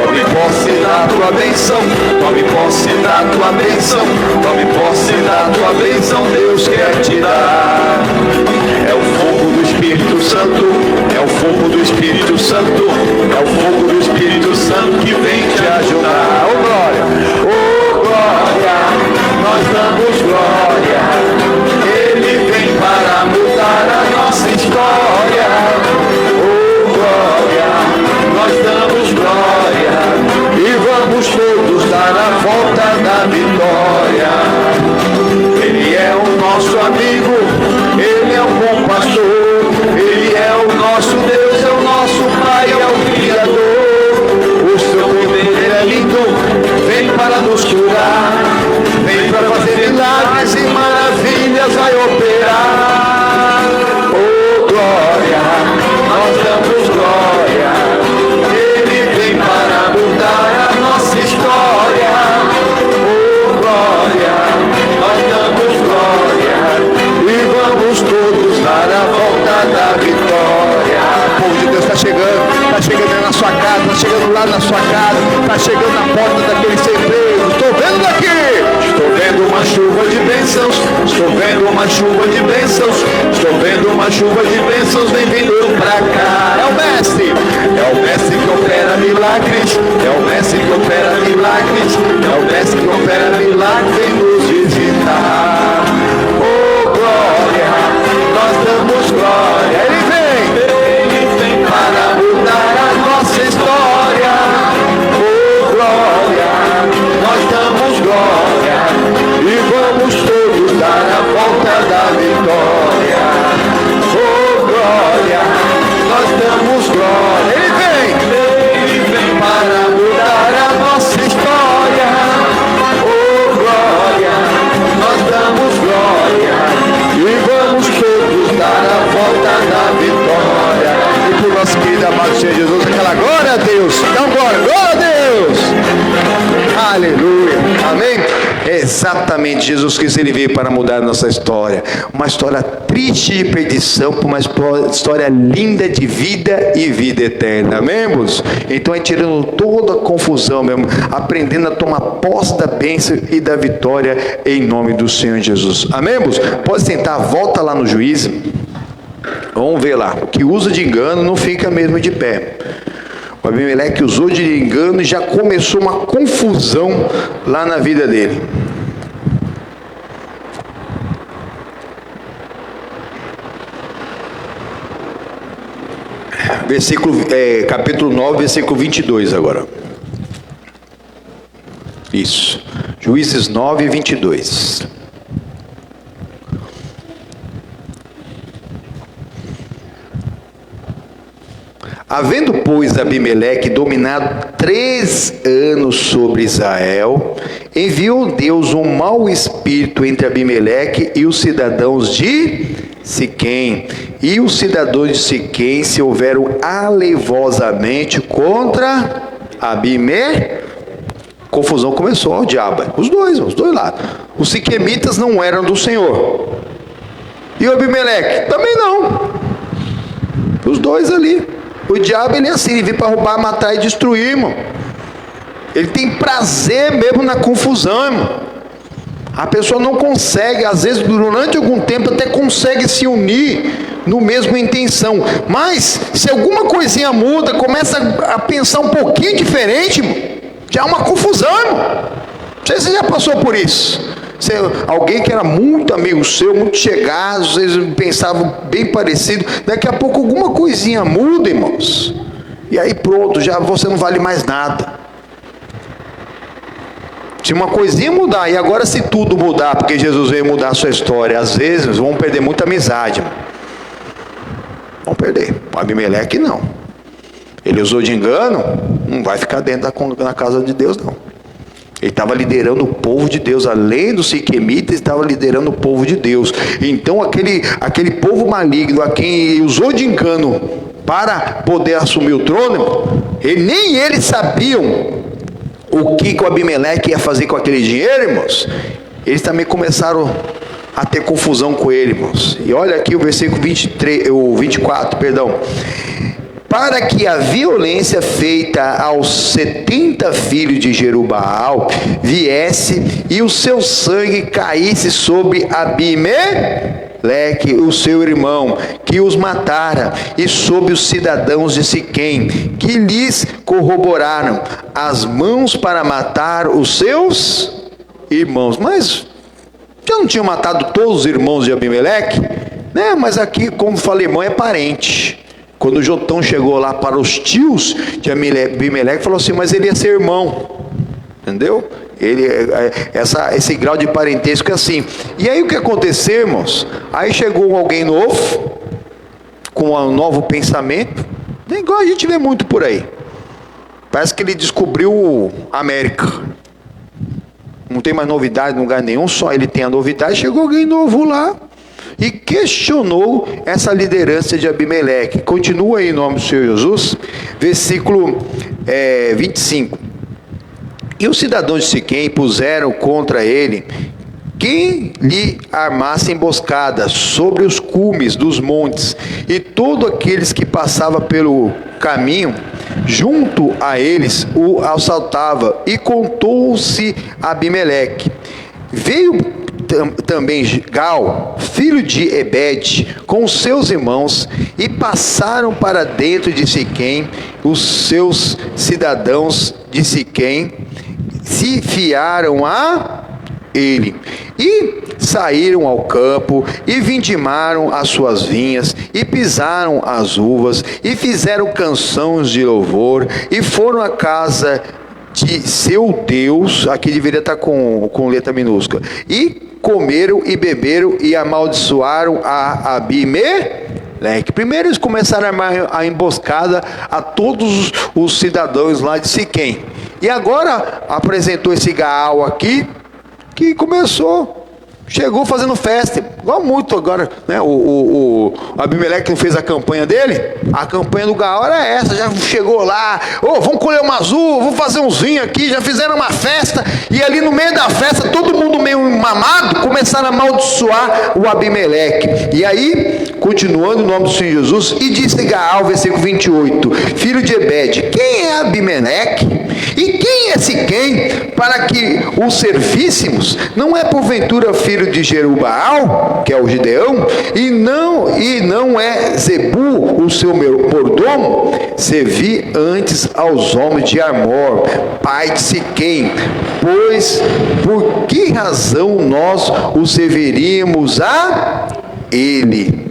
Tome posse da tua bênção. Tome posse da tua bênção. Tome posse da tua bênção. Deus quer te dar. É o fogo do Espírito Santo. É o fogo do Espírito Santo. É o fogo do Espírito Santo que vem te ajudar. Oh glória, oh glória, nós damos glória. Ele vem para mudar a nossa história. Oh glória, nós damos glória. E vamos todos dar a volta da vitória. Ele é o nosso amigo. o bom pastor. Ele é o nosso Deus, é o nosso Pai, é o Criador. O seu poder é lindo, vem para nos curar, vem para fazer milagres e maravilhas, vai operar. Oh glória, nós damos glória. Ele vem para mudar a nossa história. Oh glória, nós damos glória. E vamos todos dar a volta da vitória. O povo de Deus está chegando aí na sua casa, está chegando lá na sua casa, está chegando na porta daquele sem emprego. Estou vendo daqui, estou vendo uma chuva de bênçãos, estou vendo uma chuva de bênçãos, estou vendo uma chuva de bênçãos, vem vindo pra cá. É o mestre que opera milagres, é o mestre que opera milagres, é o mestre que opera milagres, vem nos visitar. Oh glória, nós damos glória. Ele vem para mudar a nossa história. Oh glória, nós damos glória e vamos todos dar a volta da vitória. Oh glória, nós damos glória. Ele vem para mudar a nossa história. Oh glória, nós damos glória e vamos todos dar a volta da vitória. E por nosso querido amado Senhor Jesus, aquela glória a Deus. Então glória a Deus. Aleluia. Amém? Exatamente, Jesus Cristo, ele veio para mudar a nossa história. Uma história triste de perdição para uma história linda de vida e vida eterna. Amém, irmãos? Então é tirando toda a confusão mesmo, aprendendo a tomar posse da bênção e da vitória em nome do Senhor Jesus. Amém, irmãos? Pode sentar, volta lá no Juízes. Vamos ver lá. O que usa de engano não fica mesmo de pé. O Abimeleque usou de engano e já começou uma confusão lá na vida dele. Capítulo 9, versículo 22 agora. Isso. Juízes 9, 22. Havendo, pois, Abimeleque dominado 3 anos sobre Israel, enviou Deus um mau espírito entre Abimeleque e os cidadãos de Siquém. E os cidadãos de Siquém se houveram alevosamente contra Abimeleque. Confusão começou, ó, o diabo. Os dois lados. Os siquemitas não eram do Senhor. E o Abimeleque? Também não. Os dois ali. O diabo, ele é assim, ele vem para roubar, matar e destruir, irmão. Ele tem prazer mesmo na confusão, irmão. A pessoa não consegue, às vezes durante algum tempo até consegue se unir no mesmo intenção. Mas se alguma coisinha muda, começa a pensar um pouquinho diferente, irmão, já é uma confusão, irmão. Não sei se você já passou por isso. Alguém que era muito amigo seu, muito chegado, vocês pensavam bem parecido, daqui a pouco alguma coisinha muda, irmãos, e aí pronto, já você não vale mais nada. Se uma coisinha mudar, e agora se tudo mudar, porque Jesus veio mudar a sua história, às vezes vão perder muita amizade, irmão. Vão perder. O Abimeleque não, ele usou de engano, não vai ficar dentro da casa de Deus não. Ele estava liderando o povo de Deus, além dos siquemitas, estava liderando o povo de Deus. Então aquele povo maligno, a quem ele usou de engano para poder assumir o trono, nem eles sabiam o que o Abimeleque ia fazer com aquele dinheiro, irmãos. Eles também começaram a ter confusão com ele, irmãos. E olha aqui o versículo 24, perdão. Para que a violência feita aos 70 filhos de Jerubaal viesse e o seu sangue caísse sobre Abimeleque, o seu irmão, que os matara, e sobre os cidadãos de Siquém, que lhes corroboraram as mãos para matar os seus irmãos. Mas já não tinham matado todos os irmãos de Abimeleque? Né? Mas aqui, como falei, irmão é parente. Quando Jotão chegou lá para os tios de Abimeleque, falou assim, mas ele ia ser irmão. Entendeu? Esse grau de parentesco é assim. E aí o que aconteceu, irmãos? Aí chegou alguém novo, com um novo pensamento, igual a gente vê muito por aí. Parece que ele descobriu a América. Não tem mais novidade em lugar nenhum, só ele tem a novidade. Chegou alguém novo lá e questionou essa liderança de Abimeleque. Continua aí em nome do Senhor Jesus, versículo 25. E os cidadãos de Siquém puseram contra ele quem lhe armasse emboscada sobre os cumes dos montes, e todos aqueles que passavam pelo caminho junto a eles o assaltava. E contou-se Abimeleque. Veio também Gal, filho de Ebed, com seus irmãos, e passaram para dentro de Siquém. Os seus cidadãos de Siquém se fiaram a ele, e saíram ao campo, e vindimaram as suas vinhas, e pisaram as uvas, e fizeram canções de louvor, e foram à casa de seu Deus, aqui deveria estar com letra minúscula, e comeram e beberam, e amaldiçoaram a Abimeleque. Primeiro eles começaram a armar a emboscada a todos os cidadãos lá de Siquém, e agora apresentou esse Gaal aqui, que chegou fazendo festa, igual muito agora, né? O Abimeleque não fez a campanha dele, a campanha do Gaal era essa, já chegou lá, vamos colher umas uvas, vamos fazer uns vinhos aqui, já fizeram uma festa, e ali no meio da festa, todo mundo meio mamado, começaram a amaldiçoar o Abimeleque. E aí, continuando em nome do Senhor Jesus, e disse Gaal, versículo 28, filho de Ebed, quem é Abimeleque? E quem é Siquém, para que o servíssemos? Não é porventura filho de Jerubaal, que é o Gideão, e não é Zebu o seu mordomo? Servi antes aos homens de Amor, pai de Siquém, pois por que razão nós o serviríamos a ele?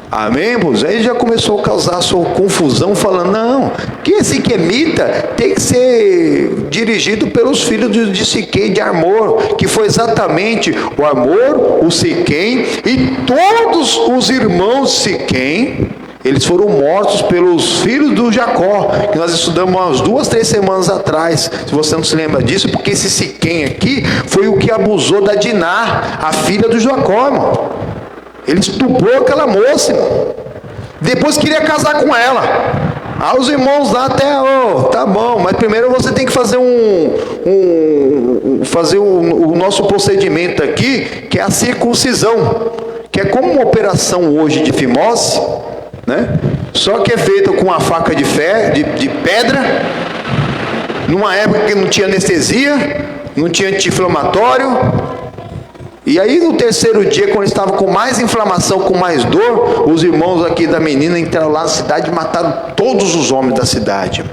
Amém, irmãos? Aí já começou a causar a sua confusão, falando, não, que esse Siquemita tem que ser dirigido pelos filhos de Siquém, de Amor, que foi exatamente o Amor, o Siquém, e todos os irmãos de Siquém, eles foram mortos pelos filhos do Jacó, que nós estudamos umas 2, 3 semanas atrás, se você não se lembra disso, porque esse Siquém aqui foi o que abusou da Diná, a filha do Jacó, irmão. Ele estuprou aquela moça, irmão. Depois queria casar com ela. Aí os irmãos lá até, tá bom, mas primeiro você tem que fazer o nosso procedimento aqui, que é a circuncisão, que é como uma operação hoje de fimose, né? Só que é feita com uma faca de pedra, numa época que não tinha anestesia, não tinha anti-inflamatório. E aí no terceiro dia, quando estava com mais inflamação, com mais dor, os irmãos aqui da menina entraram lá na cidade e mataram todos os homens da cidade.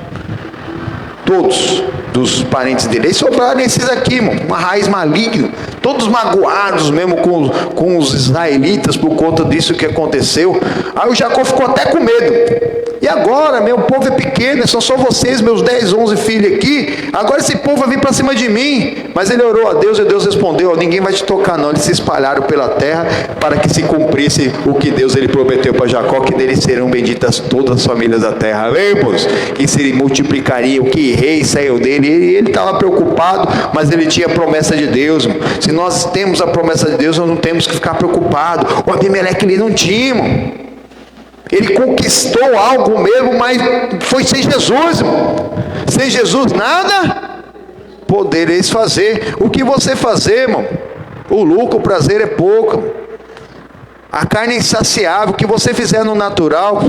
Todos dos parentes dele. E sobraram esses aqui, irmão, uma raiz maligna, todos magoados mesmo com os israelitas por conta disso que aconteceu. Aí o Jacó ficou até com medo. E agora, meu povo é pequeno, são só vocês, meus 10, 11 filhos aqui. Agora esse povo vai vir para cima de mim. Mas ele orou a Deus e Deus respondeu, ninguém vai te tocar não. Eles se espalharam pela terra para que se cumprisse o que Deus ele prometeu para Jacó, que dele serão benditas todas as famílias da terra. Amém, irmãos? Que se multiplicariam, que rei saiu dele. Ele estava preocupado, mas ele tinha a promessa de Deus, irmão. Se nós temos a promessa de Deus, nós não temos que ficar preocupados. O Abimeleque ele não tinha, irmão. Ele conquistou algo mesmo, mas foi sem Jesus, irmão. Sem Jesus nada podereis fazer. O que você fazer, irmão? O lucro, o prazer é pouco. A carne é insaciável. O que você fizer no natural,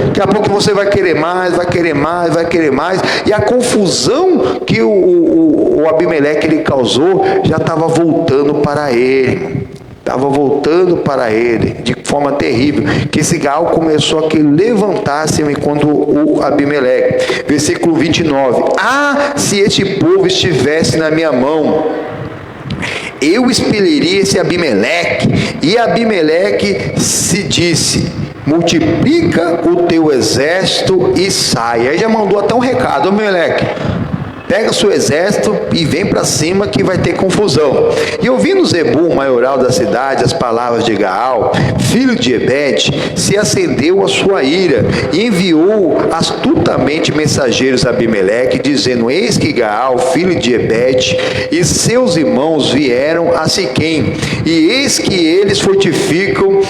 daqui a pouco você vai querer mais, vai querer mais, vai querer mais. E a confusão que o Abimeleque ele causou já estava voltando para ele. Estava voltando para ele de forma terrível, que esse Gaal começou a levantar-se enquanto o Abimeleque. Versículo 29. Se este povo estivesse na minha mão, eu expeliria esse Abimeleque. E Abimeleque se disse, multiplica o teu exército e sai. Aí já mandou até um recado, Abimeleque, pega seu exército e vem para cima que vai ter confusão. E ouvindo Zebul, o maioral da cidade, as palavras de Gaal, filho de Ebed, se acendeu a sua ira e enviou astutamente mensageiros a Abimeleque, dizendo: eis que Gaal, filho de Ebed, e seus irmãos vieram a Siquém, e eis que eles fortificam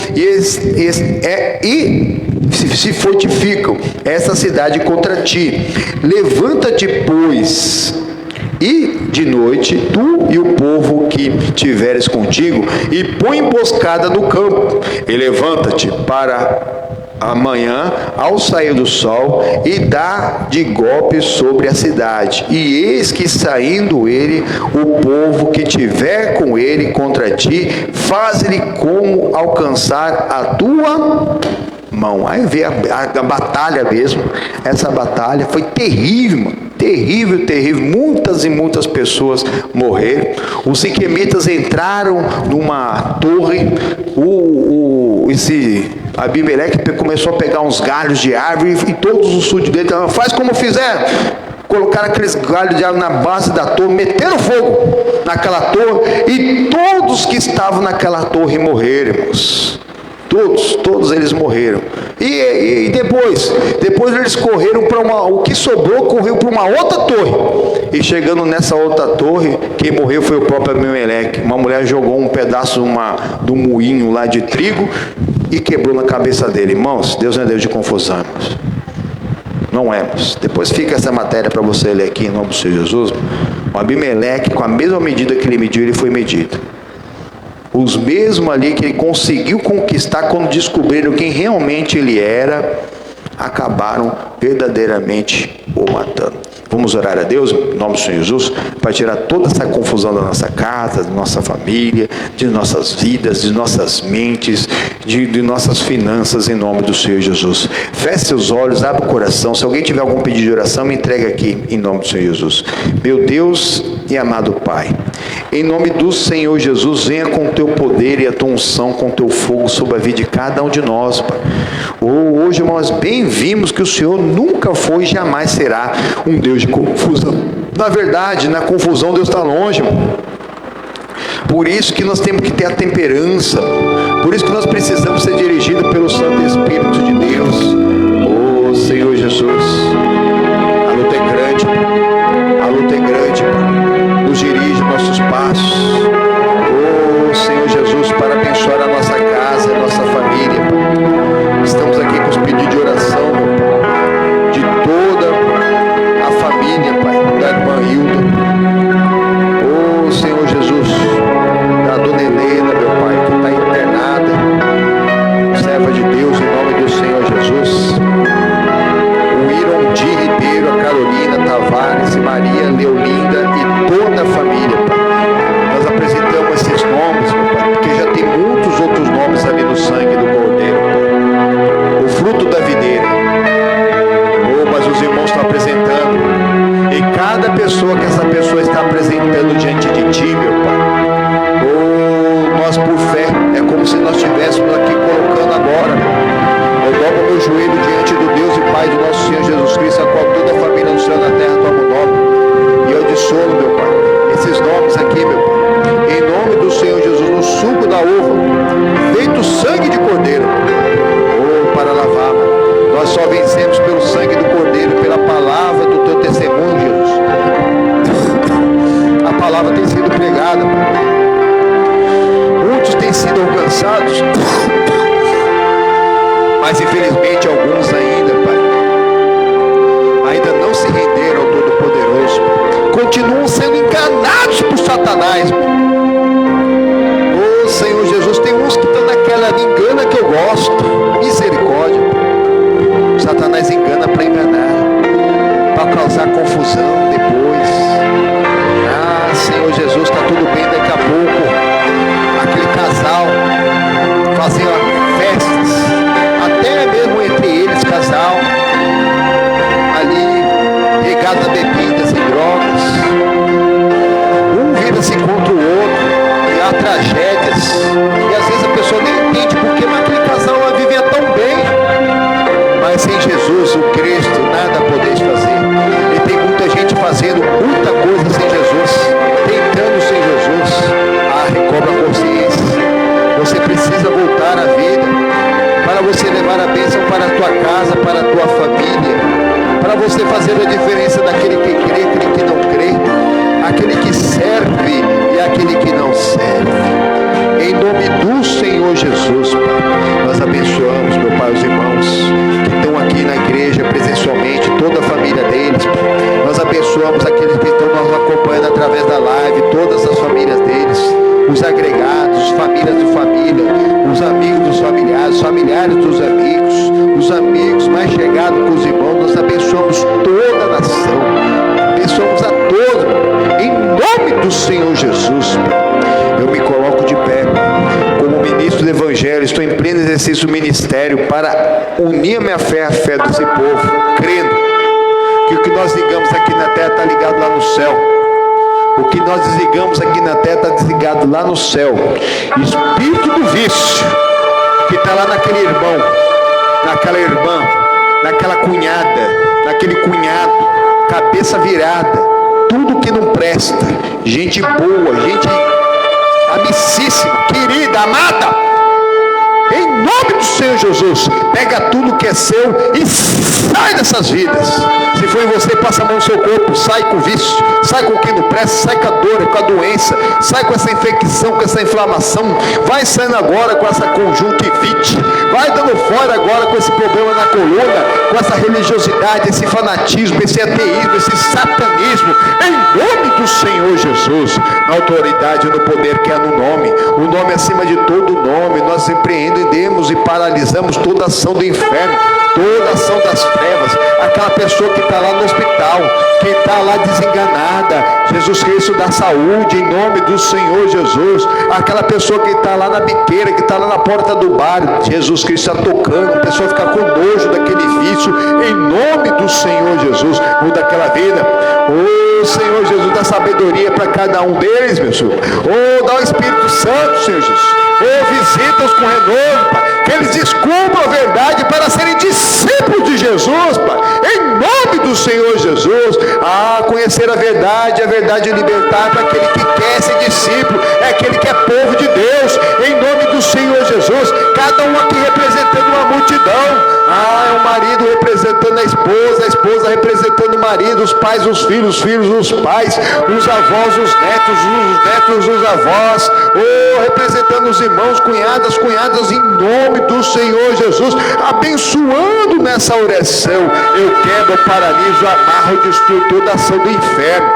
se fortificam essa cidade contra ti. Levanta-te, pois, e de noite, tu e o povo que tiveres contigo, e põe emboscada no campo, e levanta-te para amanhã, ao sair do sol, e dá de golpe sobre a cidade. E eis que, saindo ele, o povo que tiver com ele contra ti, faz-lhe como alcançar a tua mão. Aí vê a batalha mesmo. Essa batalha foi terrível, terrível, terrível. Muitas e muitas pessoas morreram. Os siquemitas entraram numa torre. Esse Abimeleque começou a pegar uns galhos de árvore e todos os súditos dele falaram: faz como fizeram. Colocaram aqueles galhos de árvore na base da torre, meteram fogo naquela torre, e todos que estavam naquela torre morreram, irmãos. Todos eles morreram. E depois eles correram para o que sobrou correu para uma outra torre. E chegando nessa outra torre, quem morreu foi o próprio Abimeleque. Uma mulher jogou um pedaço do moinho lá de trigo e quebrou na cabeça dele. Irmãos, Deus não é Deus de confusão, irmãos. Não é, irmãos. Depois fica essa matéria para você ler aqui em nome do Senhor Jesus. O Abimeleque, com a mesma medida que ele mediu, ele foi medido. Os mesmos ali que ele conseguiu conquistar, quando descobriram quem realmente ele era, acabaram verdadeiramente o matando. Vamos orar a Deus, em nome do Senhor Jesus, para tirar toda essa confusão da nossa casa, da nossa família, de nossas vidas, de nossas mentes, de nossas finanças, em nome do Senhor Jesus. Feche seus olhos, abre o coração. Se alguém tiver algum pedido de oração, me entrega aqui, em nome do Senhor Jesus. Meu Deus e amado Pai, em nome do Senhor Jesus, venha com o teu poder e a tua unção, com o teu fogo sobre a vida de cada um de nós, Pai. Hoje nós bem vimos que o Senhor nunca foi e jamais será um Deus de confusão. Na verdade, na confusão Deus está longe, irmão. Por isso que nós temos que ter a temperança. Por isso que nós precisamos ser dirigidos pelo Santo Espírito de Deus. Oh Senhor Jesus, a luta é grande, a luta é grande, nos dirige nossos passos. Oh Senhor Jesus, para abençoar a nossa casa, a nossa família. Estamos aqui com os pedidos de oração, meu Pai, de toda a família, Pai, da irmã Hilda. Oh Senhor Jesus, da dona Helena, meu Pai, que está internada, serva de Deus, em nome do Senhor Jesus. O Irondi Ribeiro, a Carolina Tavares, Maria Leolinda e toda a família, Pai. Nós apresentamos esses nomes, meu Pai, porque já tem muitos outros nomes ali no sangue do Cordeiro, Pai. O fruto da videira. Oh, mas os irmãos estão apresentando. E cada pessoa que essa pessoa está apresentando diante de Ti, meu Pai. Oh, nós por fé, é como se nós estivéssemos aqui colocando agora. Eu dobro meu joelho diante do Deus e Pai do nosso Senhor Jesus Cristo, a qual toda a família no céu e na terra toma o nome. E eu dissolvo, meu Pai, esses nomes aqui, meu Pai, em nome do Senhor Jesus, no suco da uva, feito sangue de cordeiro, oh, para lavar. Nós só vencemos pelo sangue do cordeiro, pela palavra do teu testemunho, Jesus. A palavra tem sido pregada, muitos têm sido alcançados, mas infelizmente alguns ainda, Pai, ainda não se renderam ao Todo-Poderoso, continuam sendo enganados por Satanás. Oh Senhor Jesus, tem uns que estão naquela engana que eu gosto, misericórdia. Satanás engana para enganar, para causar confusão depois. Ah, Senhor Jesus, está tudo bem, daqui a pouco aquele casal fazia festas, até mesmo entre eles, casal, ali, regado a bebidas e drogas. Um vira-se contra o outro, e há tragédias, e às vezes a pessoa nem entende porque aquele casal vivia tão bem, mas sem Jesus, o Cristo, nada podeis fazer. E tem muita gente live, todas as famílias deles, os agregados, famílias de família, os amigos dos familiares, familiares dos amigos, os amigos mais chegados com os irmãos. Nós abençoamos toda a nação, abençoamos a todos, em nome do Senhor Jesus. Eu me coloco de pé como ministro do Evangelho, estou em pleno exercício do ministério para unir a minha fé à fé desse povo, crendo que o que nós ligamos aqui na terra está ligado lá no céu. O que nós desligamos aqui na terra está desligado lá no céu. Espírito do vício que está lá naquele irmão, naquela irmã, naquela cunhada, naquele cunhado, cabeça virada, tudo que não presta, gente boa, gente amicíssima, querida, amada, em nome do Senhor Jesus, pega tudo que é seu e sai dessas vidas. Se for em você, passa a mão no seu corpo, sai com o vício, sai com o que não presta, sai com a dor, com a doença, sai com essa infecção, com essa inflamação, vai saindo agora com essa conjuntivite, vai dando fora agora com esse problema na coluna, com essa religiosidade, esse fanatismo, esse ateísmo, esse satanismo, em nome do Senhor Jesus, na autoridade e no poder que há no nome, o nome acima de todo nome. Nós empreendemos e paralisamos toda ação do inferno, toda ação das trevas, aquela pessoa que está lá no hospital, que está lá desenganada, Jesus Cristo dá saúde em nome do Senhor Jesus. Aquela pessoa que está lá na biqueira, que está lá na porta do bar, Jesus Cristo está tocando, a pessoa fica com nojo daquele vício, em nome do Senhor Jesus, muda aquela vida. Oh Senhor Jesus, dá sabedoria para cada um deles, meu Senhor. Oh, dá o Espírito Santo, Senhor Jesus. Oh, visita-os com renovo, Pai, que eles descubram a verdade para serem discípulos de Jesus, Pai, em nome do Senhor Jesus. Conhecer a verdade libertar para aquele que quer ser discípulo, é aquele que é povo de Deus, em nome do Senhor Jesus. Cada um aqui representando uma multidão. É o marido representando a esposa representando o marido, os pais, os filhos os pais, os avós, os netos, os avós, representando os irmãos, cunhadas, em nome do Senhor Jesus, abençoando nessa oração. Eu quebro, paraliso, amarro, destruo toda a ação do inferno,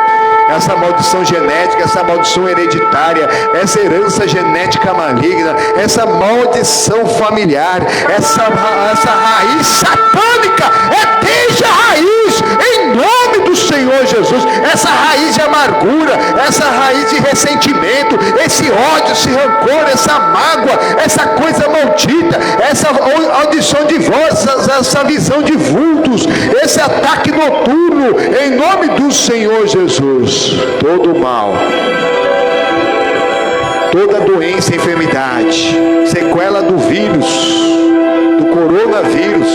essa maldição genética, essa maldição hereditária, essa herança genética maligna, essa maldição familiar, essa raiz satânica, desde a raiz, em nome do Senhor Jesus, essa raiz de amargura, essa raiz de ressentimento, esse ódio, esse rancor, essa mágoa, essa coisa maldita, essa audição de voz, essa visão de vultos, esse ataque noturno, em nome do Senhor Jesus. Todo mal, toda doença, enfermidade, sequela do vírus, do coronavírus,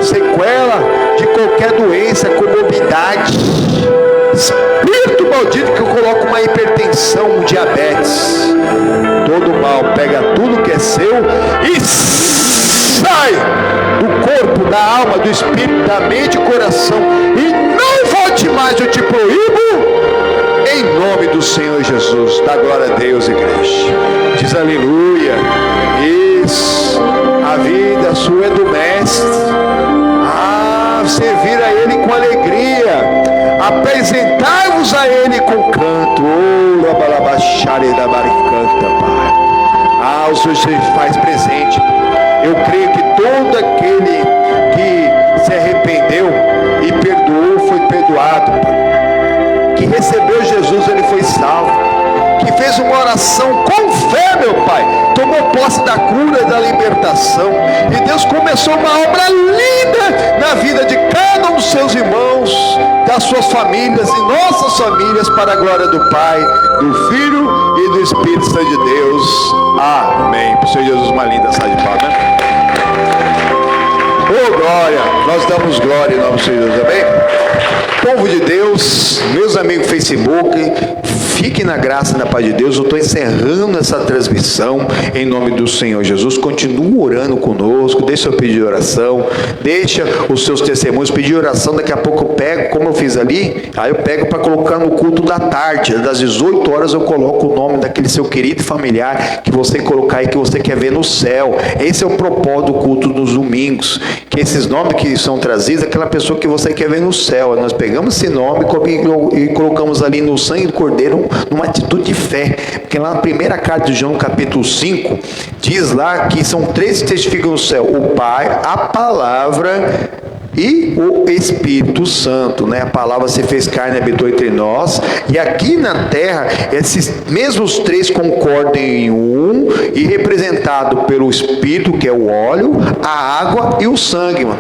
sequela de qualquer doença, comorbidade, espírito maldito que coloca uma hipertensão, um diabetes, todo mal, pega tudo que é seu e sai do corpo, da alma, do espírito, da mente e coração, e não volte mais, eu te proíbo, em nome do Senhor Jesus. Dá glória a Deus, igreja. Diz aleluia. Isso. A vida sua é do mestre. Servir a Ele com alegria. Apresentai-vos a Ele com canto. O Senhor se faz presente. Eu creio que todo aquele que se arrependeu e perdoou foi perdoado, que recebeu Jesus, ele foi salvo, que fez uma oração com fé, meu Pai, tomou posse da cura e da libertação, e Deus começou uma obra linda na vida de cada um dos seus irmãos, das suas famílias e nossas famílias, para a glória do Pai, do Filho e do Espírito Santo de Deus. Amém. Para o Senhor Jesus, uma linda salva de palmas, né? Oh glória, nós damos glória em nome do Senhor Jesus, amém? Povo de Deus, meus amigos do Facebook, fiquem na graça e na paz de Deus. Eu estou encerrando essa transmissão em nome do Senhor Jesus. Continue orando conosco, deixa eu pedir oração, deixa os seus testemunhos, pedir oração. Daqui a pouco eu pego, como eu fiz ali, aí eu pego para colocar no culto da tarde, das 18 horas eu coloco o nome daquele seu querido familiar que você colocar aí, que você quer ver no céu. Esse é o propósito do culto dos domingos, que esses nomes que são trazidos, aquela pessoa que você quer ver no céu, nós pegamos esse nome e colocamos ali no sangue do Cordeiro numa atitude de fé. Porque lá na primeira carta de João, capítulo 5, diz lá que são 3 que testificam no céu: o Pai, a Palavra e o Espírito Santo, né? A palavra se fez carne e habitou entre nós. E aqui na terra, esses mesmos 3 concordam em um, e representado pelo Espírito, que é o óleo, a água e o sangue, mano.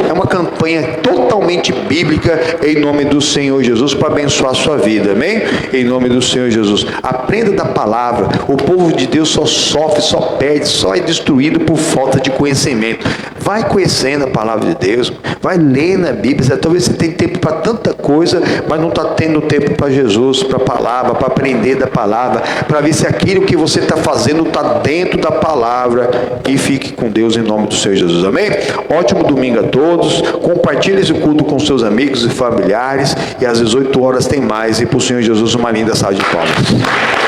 É uma campanha totalmente bíblica, em nome do Senhor Jesus, para abençoar a sua vida, amém? Em nome do Senhor Jesus. Aprenda da palavra. O povo de Deus só sofre, só perde, só é destruído por falta de conhecimento. Vai conhecendo a palavra de Deus, vai lendo a Bíblia. Talvez você tenha tempo para tanta coisa, mas não está tendo tempo para Jesus, para a palavra, para aprender da palavra, para ver se aquilo que você está fazendo está dentro da palavra. E fique com Deus em nome do Senhor Jesus, amém? Ótimo domingo a todos. Compartilhe esse culto com seus amigos e familiares, e às 18 horas tem mais. E para o Senhor Jesus uma linda salva de palmas.